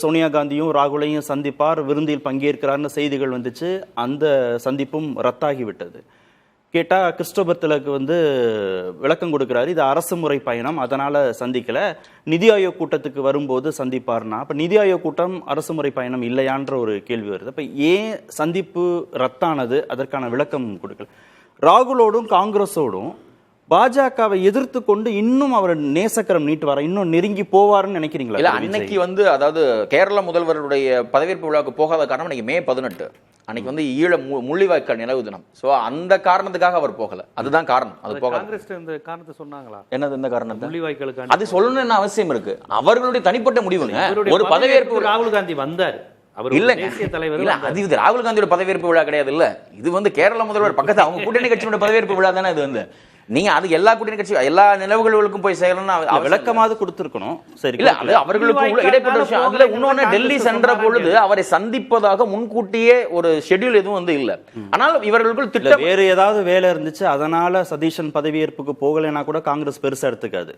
சோனியா காந்தியும் ராகுலையும் சந்திப்பார், விருந்தில் பங்கேற்கிறார்னு செய்திகள் வந்துச்சு. அந்த சந்திப்பும் ரத்தாகிவிட்டது. கேட்டா கிறிஸ்டோபர் திலக் வந்து விளக்கம் கொடுக்கிறாரு, இது அரசு முறை பயணம், அதனால சந்திக்கல, நிதி ஆயோக் கூட்டத்துக்கு வரும்போது சந்திப்பார்னா, அப்ப நிதி ஆயோக் கூட்டம் அரசு முறை பயணம் இல்லையான்ற ஒரு கேள்வி வருது. அப்ப ஏன் சந்திப்பு ரத்தானது, அதற்கான விளக்கம் கொடுக்கல. ராகுலோடும் காங்கிரஸோடும் பாஜகவை எதிர்த்து கொண்டு இன்னும் அவர் நேசக்கரம் நீட்டு வர, இன்னும் நெருங்கி போவாருன்னு நினைக்கிறீங்களா? இல்ல, அன்னைக்கு வந்து அதாவது கேரள முதல்வருடைய பதவியேற்பு விழாவுக்கு போகாத காரணம் இன்னைக்கு மே 18 அன்னைக்கு வந்து ஈழ முள்ளிவாய்க்கால் நினைவு தினம். சோ அந்த காரணத்துக்காக அவர் போகல, அதுதான் காரணம். அது போகல. காங்கிரஸ் இந்த காரணத்தை சொன்னாங்களா? என்னது இந்த காரணத்தை? முள்ளிவாய்க்காலுக்கு அது சொல்லணும்னு அவசியம் இருக்கு. அவர்களுடைய தனிப்பட்ட முடிவுங்க. ஒரு பதவியேற்பு ராகுல் காந்தி வந்தார், அவர் இல்ல தேசிய தலைவர். இல்ல, அது இது ராகுல் காந்தியோட பதவியேற்பு விழா கிடையாது. இல்ல, இது வந்து கேரள முதல்வர் பக்கத்து அவங்க கூட்டணி கட்சியோட பதவியேற்பு விழா தானே. இது வந்து நீங்க அது எல்லா கூட்டணி கட்சி எல்லா நிலவுகளுக்கும் போய் செய்யணும்னு விளக்கமாவது கொடுத்திருக்கணும். சரி, இல்ல, அது அவர்களுக்கு இடைப்பட்ட விஷயம். அதுல இன்னொன்னு, டெல்லி சென்ற பொழுது அவரை சந்திப்பதாக முன்கூட்டியே ஒரு ஷெட்யூல் எதுவும் வந்து இல்ல. ஆனால் இவர்களுக்குள் திட்டம் வேறு ஏதாவது வேலை இருந்துச்சு, அதனால சதீஷன் பதவியேற்புக்கு போகலைன்னா கூட காங்கிரஸ் பெருசா எடுத்துக்காது.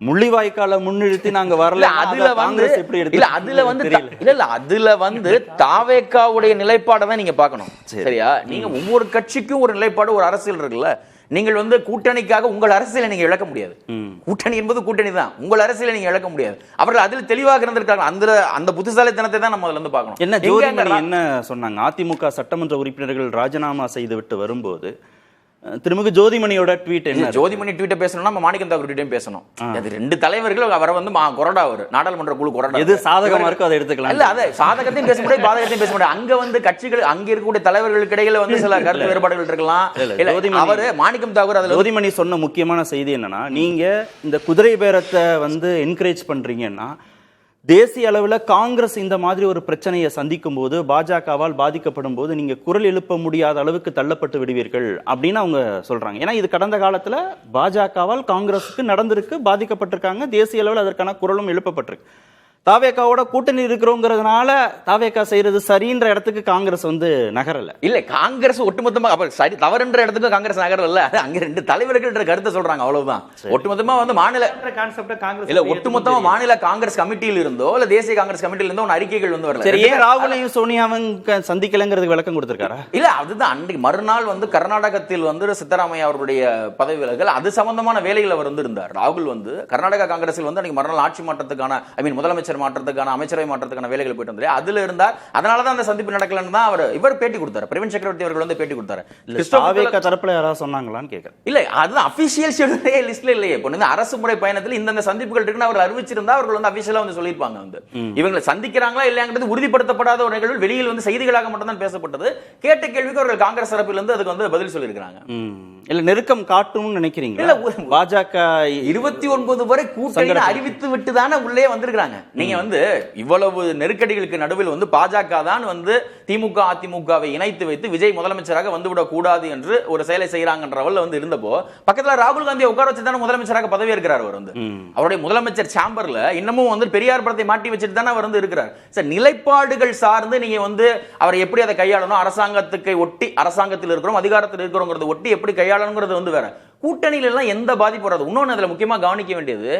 முள்ளிவாய்க்கால முன்னிறுத்தி நாங்க வரல. அதுல வந்து இல்ல, அதுல வந்து இல்ல இல்ல அதுல வந்து தாவேக்காவுடைய நிலைப்பாடை தான் நீங்க பார்க்கணும். சரியா? நீங்க ஒவ்வொரு கட்சிக்கும் ஒரு நிலைப்பாடு, ஒரு அரசியல் இருக்குல்ல. நீங்கள் வந்து கூட்டணிக்காக உங்கள் அரசியலை நீங்க இழக்க முடியாது. கூட்டணி என்பது கூட்டணி தான். உங்கள் அரசியலை நீங்க இழக்க முடியாது. அவர்கள் அதில் தெளிவாக இருந்திருக்காங்க. அந்த புத்திசாலித்தனத்தை தான் நம்ம அதுல இருந்து பார்க்கணும். என்ன ஜோதிமணி என்ன சொன்னாங்க? அதிமுக சட்டமன்ற உறுப்பினர்கள் ராஜினாமா செய்து விட்டு வரும்போது திருமிகு ஜோதிமணியோட ட்வீட் என்ன? ஜோதிமணி ட்வீட்டை பேசணும்னா நம்ம மாணிக்கம் தாக்கூர் ட்வீட்டையும் பேசணும். அது ரெண்டு தலைவர்கள் அவரை வந்து கொறடா, அவர் நாடாளுமன்ற குழு கொறடா. எது சாதகமா இருக்கோ அதை எடுத்துக்கலாம். இல்ல, அதை சாதகத்தையும் பேச முடியாது, பாதகத்தையும் பேச முடியாது. அங்க வந்து கட்சிகள், அங்க இருக்கக்கூடிய தலைவர்களுக்கு இடையில வந்து சில கருத்து வேறுபாடுகள் இருக்கலாம். அவரு மாணிக்கம் தாக்கூர் அதுல ஜோதிமணி சொன்ன முக்கியமான செய்தி என்னன்னா, நீங்க இந்த குதிரை பேரத்தை வந்து என்கரேஜ் பண்றீங்கன்னா, தேசிய அளவில் காங்கிரஸ் இந்த மாதிரி ஒரு பிரச்சனையை சந்திக்கும் போது, பாஜகவால் பாதிக்கப்படும் போது நீங்க குரல் எழுப்ப முடியாத அளவுக்கு தள்ளப்பட்டு விடுவீர்கள் அப்படின்னு அவங்க சொல்றாங்க. ஏன்னா இது கடந்த காலத்துல பாஜகவால் காங்கிரஸுக்கு நடந்திருக்கு, பாதிக்கப்பட்டிருக்காங்க, தேசிய அளவில் அதற்கான குரலும் எழுப்பப்பட்டிருக்கு. தாவேக்காவோட கூட்டணி இருக்கிறோங்கிறதுனால தாவேக்கா செய்யறது சரின்ற இடத்துக்கு காங்கிரஸ் வந்து நகரல. இல்ல, காங்கிரஸ் ஒட்டுமொத்தமா சரி தவறுன்ற இடத்துக்கு காங்கிரஸ் நகரல. அங்க ரெண்டு தலைவர்கள் கருத்தை சொல்றாங்க, அவ்வளவுதான். ஒட்டுமொத்தமா வந்து மாநில கான்செப்ட் இல்ல, ஒட்டுமொத்தமா மாநில காங்கிரஸ் கமிட்டியில் இருந்தோ இல்ல தேசிய காங்கிரஸ் கமிட்டியில இருந்தோ ஒரு அறிக்கைகள் வந்து வரல. ஏன் ராகுலையும் சோனியாவும் சந்திக்கலங்கிறதுக்கு விளக்கம் கொடுத்திருக்காரா? இல்ல, அதுதான் அன்றைக்கு மறுநாள் வந்து கர்நாடகத்தில் வந்து சித்தராமையா அவருடைய பதவி விலகல், அது சம்பந்தமான வேலைகள் அவர் வந்து இருந்தார். ராகுல் வந்து கர்நாடகா காங்கிரஸில் வந்து அன்னைக்கு மறுநாள் ஆட்சி மாற்றத்துக்கான முதலமைச்சர் மாற்றத்துக்கான, அமைச்சரவை மாற்றத்துக்கான வேலைகள் போயிட்டு வந்தாரு. அதுல இருந்தார். அதனாலதான் அந்த சந்திப்பு நடக்கலன்னு தான் இவர் பேட்டி கொடுத்தாரு. பிரவீன் சக்கரவர்த்தி அவர்கள் வந்து பேட்டி கொடுத்தாரு. தாவேக்கா தரப்புல யாராவது சொன்னாங்களான்னு கேக்குறேன். இல்ல, அதுதான் அபிஷியல் ஷெட்யூலே லிஸ்ட்ல இல்லையே. இப்போ இந்த அரசு முறை பயணத்தில் இந்த சந்திப்புகள் இருக்குன்னு அவர் அறிவிச்சிருந்தா அவர்கள் வந்து அபிஷியலா வந்து சொல்லியிருப்பாங்க. வந்து இவங்களை சந்திக்கிறாங்களா இல்லையாங்கிறது உறுதிப்படுத்தப்படாத ஒரு நிகழ்வு வெளியில் வந்து செய்திகளாக மட்டும் தான் பேசப்பட்டது. கேட்ட கேள்விக்கு அவர்கள் காங்கிரஸ் தரப்பில் இருந்து அதுக்கு வந்து பதில் சொல்லியிருக்காங்க. இல்ல நெருக்கம் காட்டும்னு நினைக்கிறீங்க? இல்ல, பாஜக 29 வரை கூட்டணி அறிவித்து விட்டு தானே உள்ளே வந்திருக்காங்க. நீங்க வந்து இவ்வளவு நெருக்கடிகளுக்கு நடுவில் வந்து பாஜக தான் வந்து திமுக அதிமுகவை இணைத்து வைத்து விஜய் முதலமைச்சராக வந்துவிடக் கூடாது என்று ஒரு செயலை செய்யறாங்கன்றவல்ல வந்து இருந்தப்போ பக்கத்துல ராகுல் காந்தியை உட்கார வச்சு தானே முதலமைச்சராக பதவி இருக்கிறார். அவர் வந்து அவருடைய முதலமைச்சர் சேம்பர்ல இன்னமும் வந்து பெரியார் படத்தை மாட்டி வச்சுட்டு தானே அவர் வந்து இருக்கிறார். சார், நிலைப்பாடுகள் சார்ந்து நீங்க வந்து அவரை எப்படி அதை கையாளணும், அரசாங்கத்துக்கு ஒட்டி, அரசாங்கத்தில் இருக்கிறோம் அதிகாரத்தில் இருக்கிறோங்கிறத ஒட்டி எப்படி கையாளணுங்கிறது வந்து வேற. கூட்டணியில எல்லாம் எந்த பாதிப்பு வராது. இன்னொன்னு அதுல முக்கியமா கவனிக்க வேண்டியது,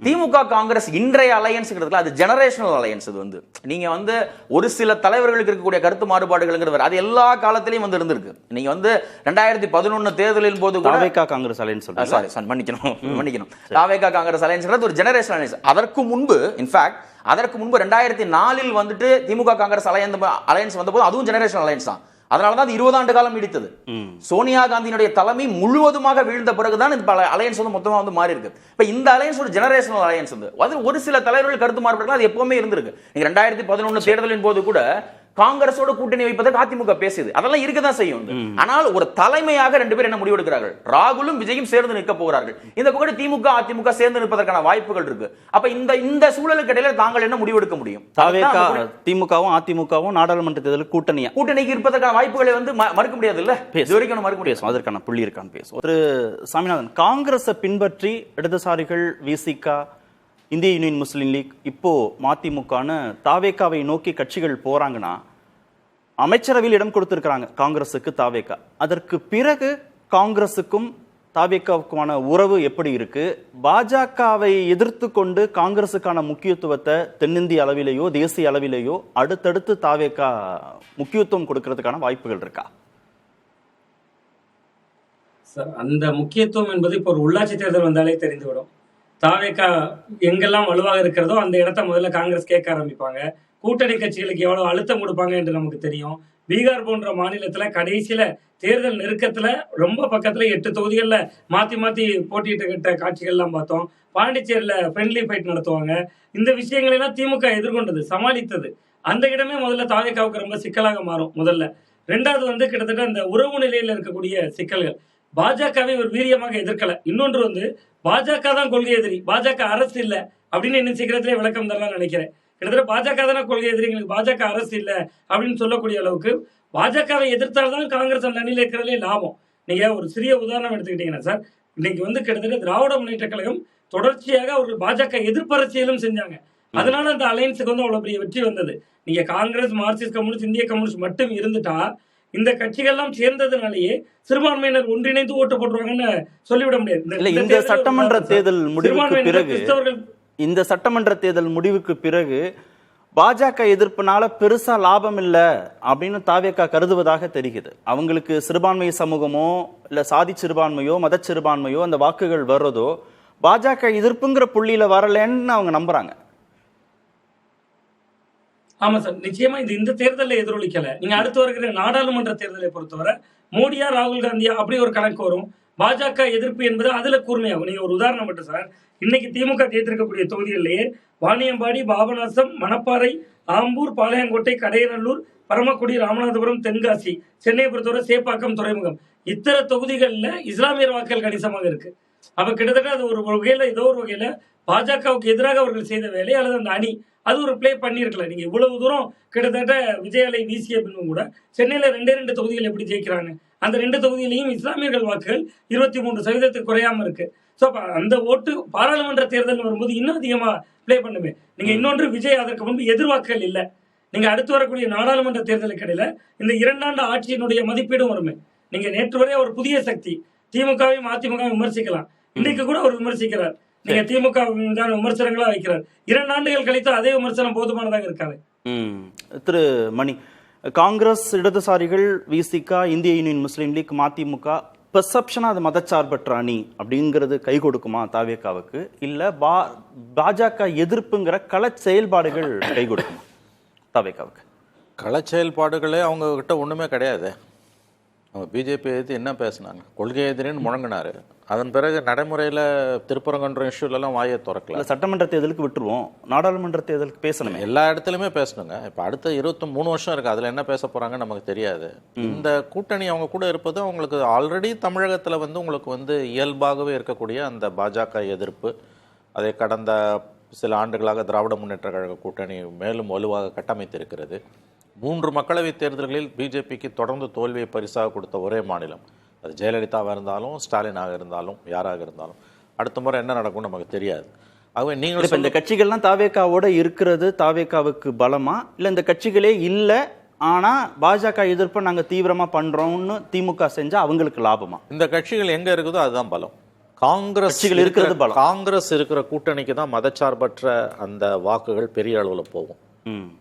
திமுக காங்கிரஸ் இன்றைய அலையன்ஸ்ங்கிறதுல அது ஜெனரேஷனல் அலையன்ஸ். அது வந்து நீங்க வந்து ஒரு சில தலைவர்களுக்கு இருக்கக்கூடிய கருத்து மாறுபாடுகள்ங்கிறது அது எல்லா காலத்திலையும் வந்து இருந்திருக்கு. நீங்க வந்து 2011 தேர்தலின் போது கூட தாவேக்கா காங்கிரஸ் அலையன்ஸ், சாரி மன்னிக்கணும் தாவேக்கா காங்கிரஸ் அலையன்ஸ்ங்கிறது ஒரு ஜெனரேஷனல் அலையன்ஸ். அதற்கு முன்பு இன்ஃபேக்ட் 2004 வந்துட்டு திமுக காங்கிரஸ் அலையன்ஸ் வந்தபோது அதுவும் ஜெனரேஷனல் அலையன்ஸ் தான். அதனாலதான் 20 ஆண்டு காலம் நீடித்தது. சோனியா காந்தியினுடைய தலைமை முழுவதுமாக வீழ்ந்த பிறகுதான் இந்த அலையன்ஸ் வந்து மொத்தமா வந்து மாறி இருக்கு. இப்ப இந்த அலையன்ஸ் ஒரு ஜெனரேஷனல் அலையன்ஸ் வந்து அது ஒரு சில தலைவர்கள் கருத்து மாறுபாடுகள் அது எப்பவுமே இருந்திருக்கு. நீங்க 2011 தேர்தலின் போது கூட காங்கிரஸோட கூட்டணி வைப்பதற்கு அதிமுக பேசுது, அதெல்லாம் இருக்கதான் செய்யும். ஆனால் ஒரு தலைமையாக ரெண்டு பேர் என்ன முடிவெடுக்கிறார்கள், ராகுலும் விஜயும் சேர்ந்து நிற்க போகிறார்கள். இந்த பக்கம் திமுக அதிமுக சேர்ந்து நிற்பதற்கான வாய்ப்புகள் இருக்கு. அப்ப இந்த சூழலுக்கு இடையில தாங்கள் என்ன முடிவெடுக்க முடியும்? திமுகவும் அதிமுகவும் நாடாளுமன்ற தேர்தலில் கூட்டணிக்கு இருப்பதற்கான வாய்ப்புகளை வந்து மறுக்க முடியாது இல்ல, மறுக்க முடியாது. அதற்கான புள்ளி இருக்கான்னு பேசும். திரு சாமிநாதன், காங்கிரஸை பின்பற்றி இடதுசாரிகள், விசிகா, இந்திய யூனியன் முஸ்லீம் லீக், இப்போ மதிமுகன்னு தாவேக்காவை நோக்கி கட்சிகள் போறாங்கன்னா, அமைச்சரவையில் இடம் கொடுத்திருக்கிறாங்க காங்கிரஸுக்கு தாவேக்கா. அதற்கு பிறகு காங்கிரஸுக்கும் தாவேக்காவுக்குமான உறவு எப்படி இருக்கு? பாஜகவை எதிர்த்து கொண்டு காங்கிரஸுக்கான முக்கியத்துவத்தை தென்னிந்திய அளவிலேயோ தேசிய அளவிலேயோ அடுத்தடுத்து தாவேக்கா முக்கியத்துவம் கொடுக்கறதுக்கான வாய்ப்புகள் இருக்கா? அந்த முக்கியத்துவம் என்பது இப்போ ஒரு உள்ளாட்சி தேர்தல் வந்தாலே தெரிந்துவிடும். தாவேகா எங்கெல்லாம் வலுவாக இருக்கிறதோ அந்த இடத்த முதல்ல காங்கிரஸ் கேட்க ஆரம்பிப்பாங்க. கூட்டணி கட்சிகளுக்கு எவ்வளவு அழுத்தம் கொடுப்பாங்க என்று நமக்கு தெரியும். பீகார் போன்ற மாநிலத்துல கடைசியில தேர்தல் நெருக்கத்துல ரொம்ப பக்கத்துல 8 தொகுதிகள்ல மாத்தி மாத்தி போட்டியிட்ட காட்சிகள்லாம் பார்த்தோம். பாண்டிச்சேரியில ஃப்ரெண்ட்லி ஃபைட் நடத்துவாங்க. இந்த விஷயங்களை எல்லாம் திமுக எதிர்கொண்டது, சமாளித்தது. அந்த இடமே முதல்ல தாவேகாவுக்கு ரொம்ப சிக்கலாக மாறும். முதல்ல ரெண்டாவது வந்து கிட்டத்தட்ட அந்த உறவு நிலையில இருக்கக்கூடிய சிக்கல்கள். பாஜகவை ஒரு வீரியமாக எதிர்க்கல. இன்னொன்று வந்து பாஜக தான் கொள்கை எதிரி, பாஜக அரசு இல்ல அப்படின்னு இன்னும் சீக்கிரத்திலே விளக்கம் தரலாம் நினைக்கிறேன். கிட்டத்தட்ட பாஜக தானே கொள்கை எதிரி, எங்களுக்கு பாஜக அரசு இல்ல அப்படின்னு சொல்லக்கூடிய அளவுக்கு பாஜகவை எதிர்த்தால்தான் காங்கிரஸ் அந்த அணியில் இருக்கிறதுலே லாபம். நீங்க ஒரு சிறிய உதாரணம் எடுத்துக்கிட்டீங்கன்னா சார், இன்னைக்கு வந்து கிட்டத்தட்ட திராவிட முன்னேற்ற கழகம் தொடர்ச்சியாக அவர்கள் பாஜக எதிர்ப்பு அரசியலும் செஞ்சாங்க. அதனால அந்த அலையன்ஸுக்கு வந்து அவ்வளவு பெரிய வெற்றி வந்தது. நீங்க காங்கிரஸ், மார்க்சிஸ்ட் கம்யூனிஸ்ட், இந்திய கம்யூனிஸ்ட் மட்டும் இருந்துட்டா இந்த கட்சிகள்லாம் சேர்ந்ததுனாலேயே சிறுபான்மையினர் ஒன்றிணைந்து ஓட்டு போட்டுருவாங்கன்னு சொல்லிவிட முடியாது. இந்த சட்டமன்ற தேர்தல் முடிவுக்கு பிறகு இந்த சட்டமன்ற தேர்தல் முடிவுக்கு பிறகு பாஜக எதிர்ப்புனால பெருசா லாபம் இல்ல அப்படின்னு தாவேகா கருதுவதாக தெரிகிறது. அவங்களுக்கு சிறுபான்மை சமூகமோ இல்ல சாதி சிறுபான்மையோ மத சிறுபான்மையோ அந்த வாக்குகள் வர்றதோ பாஜக எதிர்ப்புங்கிற புள்ளியில வரலன்னு அவங்க நம்புறாங்க. ஆமா சார், நிச்சயமா இந்த தேர்தலில் எதிரொலிக்கல. நீங்க அடுத்து வருகிற நாடாளுமன்ற தேர்தலை பொறுத்தவரை மோடியா ராகுல் காந்தியா அப்படி ஒரு கணக்கு வரும். பாஜக எதிர்ப்பு என்பது அதுல கூர்மையாகும். நீங்க ஒரு உதாரணம் மட்டும் சார், இன்னைக்கு திமுக தேர்ந்தெடுக்கக்கூடிய தொகுதிகளிலேயே வாணியம்பாடி, பாபநாசம், மணப்பாறை, ஆம்பூர், பாளையங்கோட்டை, கடையநல்லூர், பரமக்குடி, ராமநாதபுரம், தென்காசி, சென்னையை பொறுத்தவரை சேப்பாக்கம், துறைமுகம், இத்தனை தொகுதிகளில் இஸ்லாமியர் வாக்குகள் கணிசமாக இருக்கு. அப்ப கிட்டத்தட்ட அது ஒரு வகையில ஏதோ ஒரு வகையில பாஜகவுக்கு எதிராக அவர்கள் செய்த வேலை அல்லது அந்த அணி அது ஒரு பிளே பண்ணிருக்கலாம். நீங்க இவ்வளவு தூரம் கிட்டத்தட்ட விஜய் அலை வீசிய பின்னும் கூட சென்னையில 2 தொகுதிகள் எப்படி ஜெயிக்கிறாங்க? அந்த 2 தொகுதியிலையும் இஸ்லாமியர்கள் வாக்குகள் 23% குறையாம இருக்கு. சோ அந்த ஓட்டு பாராளுமன்ற தேர்தல் வரும்போது இன்னும் அதிகமா பிளே பண்ணுமே. நீங்க இன்னொன்று, விஜய் அதற்கு முன்பு எதிர்வாக்குகள் இல்ல. நீங்க அடுத்து வரக்கூடிய நாடாளுமன்ற தேர்தலுக்கு இடையில இந்த 2 ஆண்டு ஆட்சியினுடைய மதிப்பீடும் வருமே. நீங்க நேற்று வரை ஒரு புதிய சக்தி திமுகவையும் அதிமுகவும் விமர்சிக்கலாம். இன்னைக்கு கூட அவர் விமர்சிக்கிறார். நீங்க திமுக விமர்சனங்களா வைக்கிறார். 2 ஆண்டுகள் கழித்து அதே விமர்சனம் போதுமானதாக இருக்காது. திரு மணி, காங்கிரஸ், இடதுசாரிகள், விசிகா, இந்திய யூனியன் முஸ்லீம் லீக், மதிமுக பெர்செப்ஷனா அது மதச்சார்பற்ற அணி அப்படிங்கிறது கை கொடுக்குமா தாவேகாவுக்கு? இல்ல பாஜக எதிர்ப்புங்கிற கள செயல்பாடுகள் கை கொடுக்குமா தாவேகாவுக்கு? கள செயல்பாடுகளே அவங்க கிட்ட ஒண்ணுமே கிடையாது. அவங்க பிஜேபி எதிர்த்து என்ன பேசினாங்க? கொள்கை எதிரின்னு முழங்கினாரு. அதன் பிறகு நடைமுறையில் திருப்பரங்குன்ற இஷ்யூலாம் வாயை திறக்கல. சட்டமன்ற தேர்தலுக்கு விட்டுருவோம், நாடாளுமன்ற தேர்தலுக்கு பேசணுமே. எல்லா இடத்துலையுமே பேசணுங்க. இப்போ அடுத்த 23 வருஷம் இருக்குது, அதில் என்ன பேச போகிறாங்கன்னு நமக்கு தெரியாது. இந்த கூட்டணி அவங்க கூட இருப்பது அவங்களுக்கு ஆல்ரெடி தமிழகத்தில் வந்து உங்களுக்கு வந்து இயல்பாகவே இருக்கக்கூடிய அந்த பாஜக எதிர்ப்பு, அதை கடந்த சில ஆண்டுகளாக திராவிட முன்னேற்ற கழக கூட்டணி மேலும் வலுவாக கட்டமைத்திருக்கிறது. 3 மக்களவைத் தேர்தல்களில் பிஜேபிக்கு தொடர்ந்து தோல்வியை பரிசாக கொடுத்த ஒரே மாநிலம் அது ஜெயலலிதாவாக இருந்தாலும் ஸ்டாலினாக இருந்தாலும் யாராக இருந்தாலும் அடுத்த முறை என்ன நடக்கும்னு நமக்கு தெரியாது. ஆகவே நீங்கள் இந்த கட்சிகள்லாம் தாவேகாவோட இருக்கிறது தாவேகாவுக்கு பலமா, இல்லை இந்த கட்சிகளே இல்லை ஆனா பாஜக எதிர்ப்பை நாங்கள் தீவிரமா பண்றோம்னு திமுக செஞ்சா அவங்களுக்கு லாபமா? இந்த கட்சிகள் எங்க இருக்குதோ அதுதான் பலம். காங்கிரஸ் இருக்கிறது பலம். காங்கிரஸ் இருக்கிற கூட்டணிக்கு தான் மதச்சார்பற்ற அந்த வாக்குகள் பெரிய அளவில் போகும்.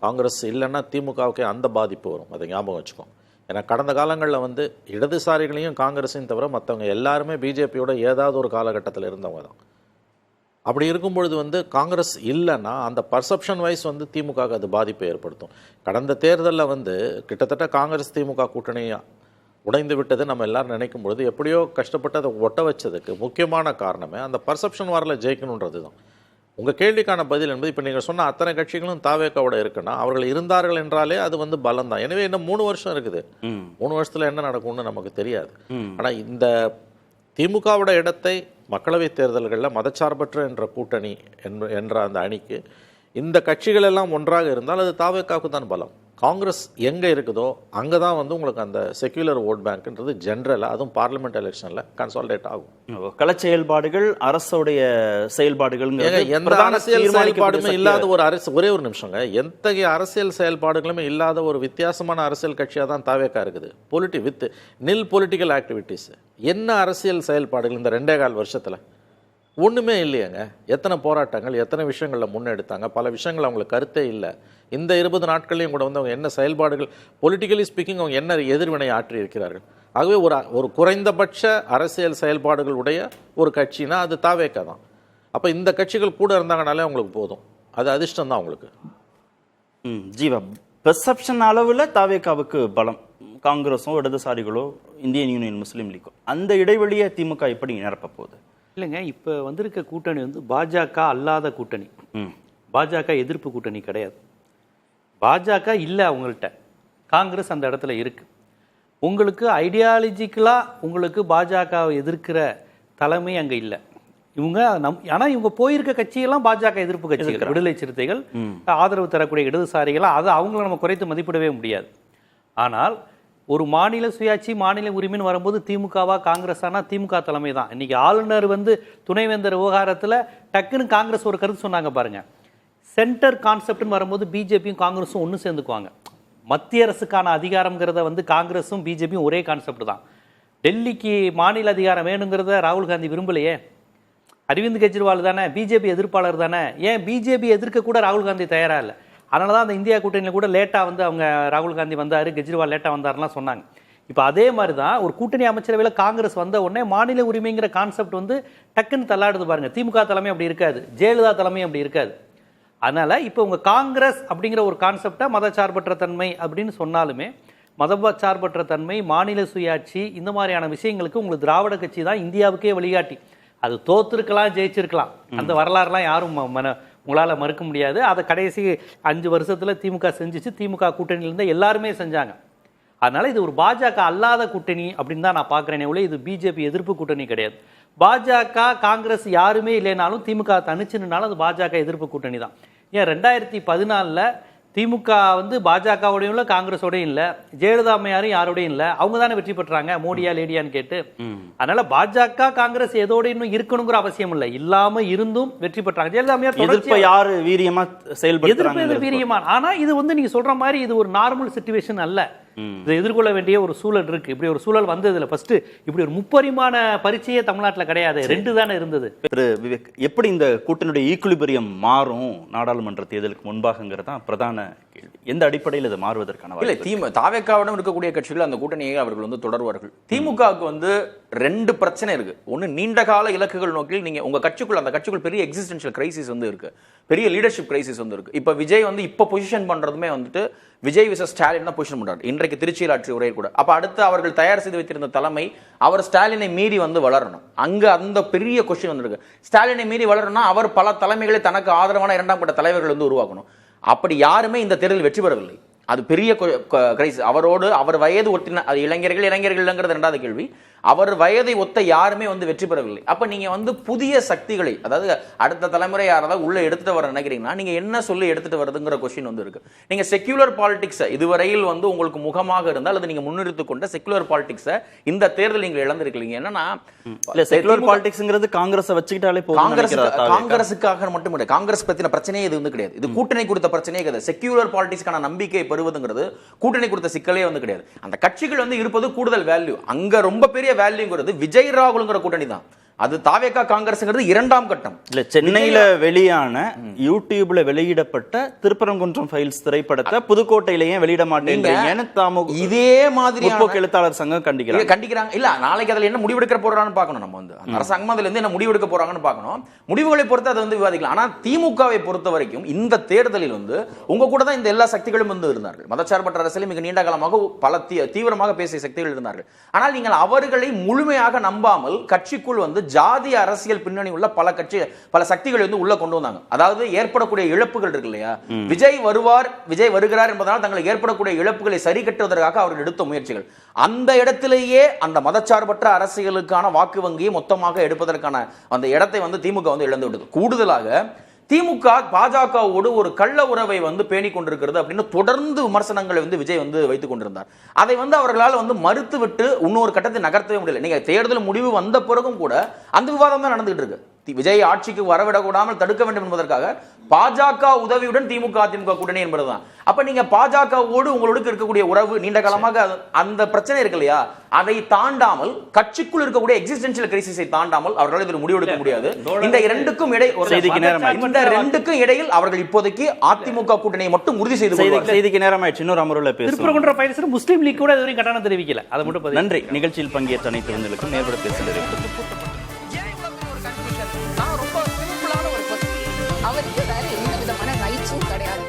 காங்கிரஸ் இல்லைன்னா திமுகவுக்கு அந்த பாதிப்பு வரும். அதை ஞாபகம் வச்சுக்கோம். ஏன்னா கடந்த காலங்களில் வந்து இடதுசாரிகளையும் காங்கிரஸையும் தவிர மற்றவங்க எல்லாருமே பிஜேபியோட ஏதாவது ஒரு காலகட்டத்தில் இருந்தவங்க தான். அப்படி இருக்கும்பொழுது வந்து காங்கிரஸ் இல்லைன்னா அந்த பர்செப்ஷன் வைஸ் வந்து திமுகவுக்கு அது பாதிப்பை ஏற்படுத்தும். கடந்த தேர்தலில் வந்து கிட்டத்தட்ட காங்கிரஸ் திமுக கூட்டணி உடைந்து விட்டது நம்ம எல்லாரும் நினைக்கும் பொழுது எப்படியோ கஷ்டப்பட்டு அதை ஒட்ட வச்சதுக்கு முக்கியமான காரணமே அந்த பர்செப்ஷன் வாரில் ஜெயிக்கணுன்றது தான். உங்கள் கேள்விக்கான பதில் என்பது இப்போ நீங்கள் சொன்ன அத்தனை கட்சிகளும் தாவேகாவோட இருக்குன்னா அவர்கள் இருந்தார்கள் என்றாலே அது வந்து பலம் தான். எனவே இன்னும் 3 வருஷம் இருக்குது. 3 வருஷத்தில் என்ன நடக்கும்னு நமக்கு தெரியாது. ஆனால் இந்த திமுகவோட இடத்தை மக்களவைத் தேர்தல்களில் மதச்சார்பற்ற என்ற கூட்டணி என்ற அந்த அணிக்கு இந்த கட்சிகள் எல்லாம் ஒன்றாக இருந்தால் அது தாவேகாவுக்கு தான் பலம். காங்கிரஸ் எங்கே இருக்குதோ அங்கே தான் வந்து உங்களுக்கு அந்த செக்யூலர் ஓட் பேங்க்ன்றது ஜென்ரலாக அதுவும் பார்லிமெண்ட் எலெக்ஷனில் கன்சாலிடேட் ஆகும். கள செயல்பாடுகள் அரசுடைய செயல்பாடுகள் எந்த அரசியல் செயல்பாடுமே இல்லாத ஒரு ஒரே ஒரு நிமிஷங்க, எத்தகைய அரசியல் செயல்பாடுகளுமே இல்லாத ஒரு வித்தியாசமான அரசியல் கட்சியாக தான் தாவேகா இருக்குது. வித் நில் பொலிட்டிக்கல் ஆக்டிவிட்டீஸ். என்ன அரசியல் செயல்பாடுகள் இந்த 2.25 வருஷத்தில் ஒன்றுமே இல்லையாங்க. எத்தனை போராட்டங்கள், எத்தனை விஷயங்களில் முன்னெடுத்தாங்க, பல விஷயங்கள் அவங்களுக்கு கருத்தே இல்லை. இந்த 20 நாட்களையும் கூட வந்து அவங்க என்ன செயல்பாடுகள் பொலிட்டிக்கலி ஸ்பீக்கிங் அவங்க என்ன எதிர்வினை ஆற்றி இருக்கிறார்கள். ஆகவே ஒரு குறைந்தபட்ச அரசியல் செயல்பாடுகளுடைய ஒரு கட்சினா அது தாவேக்கா தான். அப்போ இந்த கட்சிகள் கூட இருந்தாங்கனாலே அவங்களுக்கு போதும், அது அதிர்ஷ்டம் தான் அவங்களுக்கு. ஜீவா, பெர்செப்ஷன் அளவில் தாவேக்காவுக்கு பலம், காங்கிரஸோ இடதுசாரிகளோ இந்தியன் யூனியன் முஸ்லீம் லீக்கோ, அந்த இடைவெளியை திமுக எப்படி நிரப்ப போகுது? இல்லைங்க, இப்போ வந்திருக்க கூட்டணி வந்து பாஜக அல்லாத கூட்டணி, பாஜக எதிர்ப்பு கூட்டணி கிடையாது. பாஜக இல்லை அவங்கள்ட்ட, காங்கிரஸ் அந்த இடத்துல இருக்கு. உங்களுக்கு ஐடியாலஜிக்கலாக உங்களுக்கு பாஜகவை எதிர்க்கிற தலைமை அங்கே இல்லை. இவங்க ஆனால் இவங்க போயிருக்க கட்சியெல்லாம் பாஜக எதிர்ப்பு கட்சிகள், விடுதலை சிறுத்தைகள், ஆதரவு தரக்கூடிய இடதுசாரிகளாக, அது அவங்கள நம்ம குறைத்து மதிப்பிடவே முடியாது. ஆனால் ஒரு மாநில சுயாட்சி மாநில உரிமைன்னு வரும்போது திமுகவா காங்கிரஸானா திமுக தலைமை தான். இன்னைக்கு ஆளுநர் வந்து துணைவேந்தர் விவகாரத்தில் டக்குன்னு காங்கிரஸ் ஒரு கருத்து சொன்னாங்க பாருங்க. சென்டர் கான்செப்ட்னு வரும்போது பிஜேபியும் காங்கிரஸும் ஒன்று சேர்ந்துக்குவாங்க. மத்திய அரசுக்கான அதிகாரம்ங்கிறத வந்து காங்கிரஸும் பிஜேபியும் ஒரே கான்செப்ட் தான். டெல்லிக்கு மாநில அதிகாரம் வேணுங்கிறத ராகுல் காந்தி விரும்பலையே. அரவிந்த் கெஜ்ரிவால் தானே பிஜேபி எதிர்ப்பாளர் தானே, ஏன் பிஜேபி எதிர்க்க கூட ராகுல் காந்தி தயாரா இல்லை. அதனால தான் அந்த இந்தியா கூட்டணியில் கூட லேட்டாக வந்து அவங்க ராகுல் காந்தி வந்தார், கெஜ்ரிவால் லேட்டாக வந்தாருலாம் சொன்னாங்க. இப்போ அதே மாதிரி தான் ஒரு கூட்டணி அமைச்சரவையில் காங்கிரஸ் வந்த உடனே மாநில உரிமைங்கிற கான்செப்ட் வந்து டக்குன்னு தள்ளாடுது பாருங்க. திமுக தலைமை அப்படி இருக்காது, ஜெயலலிதா தலைமை அப்படி இருக்காது. அதனால இப்போ உங்க காங்கிரஸ் அப்படிங்கிற ஒரு கான்செப்டை மதச்சார்பற்ற தன்மை அப்படின்னு சொன்னாலுமே, மதச்சார்பற்ற தன்மை, மாநில சுயாட்சி, இந்த மாதிரியான விஷயங்களுக்கு உங்களுக்கு திராவிட கட்சி தான் இந்தியாவுக்கே வழிகாட்டி. அது தோத்துருக்கலாம், ஜெயிச்சிருக்கலாம், அந்த வரலாறுலாம் யாரும் உங்களால் மறுக்க முடியாது. அதை கடைசி 5 வருஷத்தில் திமுக செஞ்சிச்சு, திமுக கூட்டணியிலேருந்து எல்லாருமே செஞ்சாங்க. அதனால இது ஒரு பாஜக அல்லாத கூட்டணி அப்படின்னு தான் நான் பார்க்குறேனே ஒழிய இது பிஜேபி எதிர்ப்பு கூட்டணி கிடையாது. பாஜக காங்கிரஸ் யாருமே இல்லைனாலும் திமுக தனிச்சுனாலும் அது பாஜக எதிர்ப்பு கூட்டணி தான். ஏன் 2014 திமுக வந்து பாஜகவோடையும் இல்லை, காங்கிரஸோடையும் இல்லை, ஜெயலலிதா அம்மையாரும் யாரோடையும் இல்லை, அவங்க தானே வெற்றி பெற்றாங்க, மோடியா லேடியான்னு கேட்டு. அதனால பாஜக காங்கிரஸ் எதோட இன்னும் இருக்கணுங்கிற அவசியம் இல்லை, இல்லாம இருந்தும் வெற்றி பெற்றாங்க. ஜெயலலிதா அம்மையார் யாரு வீரியமா செயல்படுத்துறாங்க, வீரியமா. ஆனா இது வந்து நீங்க சொல்ற மாதிரி இது ஒரு நார்மல் சிச்சுவேஷன் அல்ல. இதை எதிர்கொள்ள வேண்டிய ஒரு சூழல் இருக்கு. இப்படி ஒரு சூழல் வந்ததுல ஃபர்ஸ்ட் இப்படி ஒரு 3 பரீட்சையே தமிழ்நாட்டில் கிடையாது, 2 தானே இருந்தது. திரு விவேக், எப்படி இந்த கூட்டணியுடைய ஈக்குலிபிரியம் மாறும் நாடாளுமன்ற தேர்தலுக்கு முன்பாகங்கிறது தான் பிரதான கேள்வி. எந்த அடிப்படையில் இது மாறுவதற்கான இல்லை, தாவேக்காவிடம் இருக்கக்கூடிய கட்சிகள் அந்த கூட்டணியை அவர்கள் வந்து தொடர்வார்கள். திமுகவுக்கு வந்து 2 பிரச்சனை இருக்கு. ஒன்று, நீண்ட கால இலக்குகள் நோக்கில் நீங்க உங்க கட்சிக்குள், அந்த கட்சிக்குள் பெரிய எக்ஸிஸ்டென்ஷியல் கிரைசிஸ் வந்து இருக்கு, பெரிய லீடர்ஷிப் கிரைசிஸ் வந்து இருக்கு. இப்ப விஜய் வந்து இப்ப பொசிஷன் பண்றதுமே வந்துட்டு விஜய் விசஸ் ஸ்டாலின் தான் பொசிஷன் பண்றாரு. இன்றைக்கு திருச்சியில் ஆற்றிய உரை கூட அப்ப அடுத்து அவர்கள் தயார் செய்து வைத்திருந்த தலைமை அவர் ஸ்டாலினை மீறி வந்து வளரணும். அங்க அந்த பெரிய கொஸ்டின் வந்து இருக்கு. ஸ்டாலினை மீறி வளரணும்னா அவர் பல தலைமைகளை தனக்கு ஆதரவான 2ஆம் கட்ட தலைவர்கள் வந்து உருவாக்கணும். அப்படி யாருமே இந்த தேர்தலில் வெற்றி பெறவில்லை. அது பெரிய கிரைசிஸ். அவரோடு அவர் வயது ஒட்டின அது இளைஞர்கள் இல்லைங்கிறது 2வது கேள்வி. அவர் வயதை ஒத்த யாருமே வந்து வெற்றி பெறவில்லை. அப்ப நீங்க வந்து புதிய சக்திகளை, அதாவது அடுத்த தலைமுறை யாராவது உள்ள எடுத்துட்டு வர நினைக்கிறீங்கன்னா நீங்க என்ன சொல்லி எடுத்துட்டு வருதுங்கிற கொஸ்டின் வந்து இருக்கு. நீங்க செக்யூலர் பாலிடிக்ஸ் இதுவரையில் வந்து உங்களுக்கு முகமாக இருந்தால் அல்லது நீங்க முன்னிறுத்திக் கொண்ட செக்யூலர் பாலிடிக்ஸ் இந்த தேர்தல் நீங்க இழந்திருக்கீங்க. என்னன்னா செக்யூலர் பாலிடிக்ஸ்ங்கிறது காங்கிரஸை வச்சுக்கிட்டாலே காங்கிரஸுக்காக மட்டும் கிடையாது. காங்கிரஸ் பத்தின பிரச்சனையே இது வந்து கிடையாது. இது கூட்டணி கொடுத்த பிரச்சனையே கிடையாது. செக்யூலர் பாலிடிக்ஸ்க்கான நம்பிக்கை பெறுவதுங்கிறது கூட்டணி கொடுத்த சிக்கலே வந்து கிடையாது. அந்த கட்சிகள் வந்து இருப்பது கூடுதல் வேல்யூ. அங்க ரொம்ப பெரிய வேல்யூங்கிறது விஜய் ராகுல்ங்கிற கூட்டணி தான். அது தாவேகா காங்கிரஸ்ங்கிறது 2ஆம் கட்டம். இல்ல, சென்னையில வெளியான யூடியூப்ல வெளியிடப்பட்ட திருப்பரங்குன்றம் ஃபைல்ஸ் திரைப்படத்தை புதுக்கோட்டையிலேயே வெளியிட மாட்டேங்கிறீங்கன்னு இதே மாதிரி முற்போக்கு எழுத்தாளர் சங்கம் கண்டிக்கிறாங்க. இல்ல, நாளைக்கு அதுல என்ன முடிவெடுக்க போறான்னு பார்க்கணும். நம்ம வந்து அரசாங்கம் அதுல இருந்து என்ன முடிவெடுக்க போறாங்கன்னு பார்க்கணும். முடிவுகளை பொறுத்து அதை வந்து விவாதிக்கலாம். ஆனா திமுகவை பொறுத்த வரைக்கும் இந்த தேர்தலில் வந்து உங்க கூட தான் இந்த எல்லா சக்திகளும் வந்து இருந்தார்கள். மதச்சார்பற்ற அரசியலில் மிக நீண்ட காலமாக பல தீவிரமாக பேசிய சக்திகள் இருந்தார்கள். ஆனால் நீங்கள் அவர்களை முழுமையாக நம்பாமல் கட்சிக்குள் வந்து ஜாதி அரசியல் பின்னணி உள்ள பல சக்திகள் வந்து உள்ள கொண்டு வந்தாங்க. அதாவது ஏற்படக்கூடிய இழப்புகள் இருக்கு இல்லையா, விஜய் வருகிறார் என்பதனால் தங்களுக்கு ஏற்படக்கூடிய இழப்புகளை சரி கட்டுவதற்காக அவர்கள் எடுத்த முயற்சிகள், அந்த இடத்திலேயே அந்த மதச்சார்பற்ற அரசியலுக்கான வாக்கு வங்கியை மொத்தமாக எடுப்பதற்கான அந்த இடத்தை வந்து திமுக வந்து இழந்து விட்டது. கூடுதலாக திமுக பாஜகவோடு ஒரு கள்ள உறவை வந்து பேணிக் கொண்டிருக்கிறது அப்படின்னு தொடர்ந்து விமர்சனங்களை வந்து விஜய் வந்து வைத்துக் கொண்டிருந்தார். அதை வந்து அவர்களால் வந்து மறுத்து விட்டு இன்னொரு கட்டத்தை நகர்த்தவே முடியல. நீங்க தேர்தல் முடிவு வந்த பிறகும் கூட அந்த விவாதம் தான் நடந்துகிட்டு இருக்கு. விஜய் ஆட்சிக்கு வரவிடக்கூடாமல் தடுக்க வேண்டும் என்பதற்காக பாஜக உதவியுடன் திமுக அதிமுக கூட்டணி என்பதுதான். அப்ப நீங்க பாஜகவோடு உங்களுக்கு இருக்கக்கூடிய உறவு நீண்ட காலமாக அந்த பிரச்சனை இருக்கு இல்லையா, அதை தாண்டாமல் கட்சிக்குள் இருக்கக்கூடிய எக்ஸிஸ்டென்ஷியல் கிரைசிஸை தாண்டாமல் அவர்களால் இது முடிவெடுக்க முடியாது. இந்த இரண்டுக்கும் இடையில் அவர்கள் இப்போதைக்கு அதிமுக கூட்டணியை மட்டும் உறுதி செய்து கொள்வார்கள். செய்திக்கு நேரமாயிடுச்சு. இன்னொரு அமர்வுல பேசுவோம். திருப்பரங்குன்ற பயிற்சி முஸ்லீம் லீக் கூட இதுவரையும் கட்டணம் தெரிவிக்கல. அதை மட்டும் நன்றி. நிகழ்ச்சியில் பங்கேற்ற அனைத்து விருந்தினருக்கும் நேர்பட பேசுகிறது. நான் ரொம்ப சிம்பிளான ஒரு person. அவருக்கு வேற எந்த விதமான ரைட்ஸும் கிடையாது.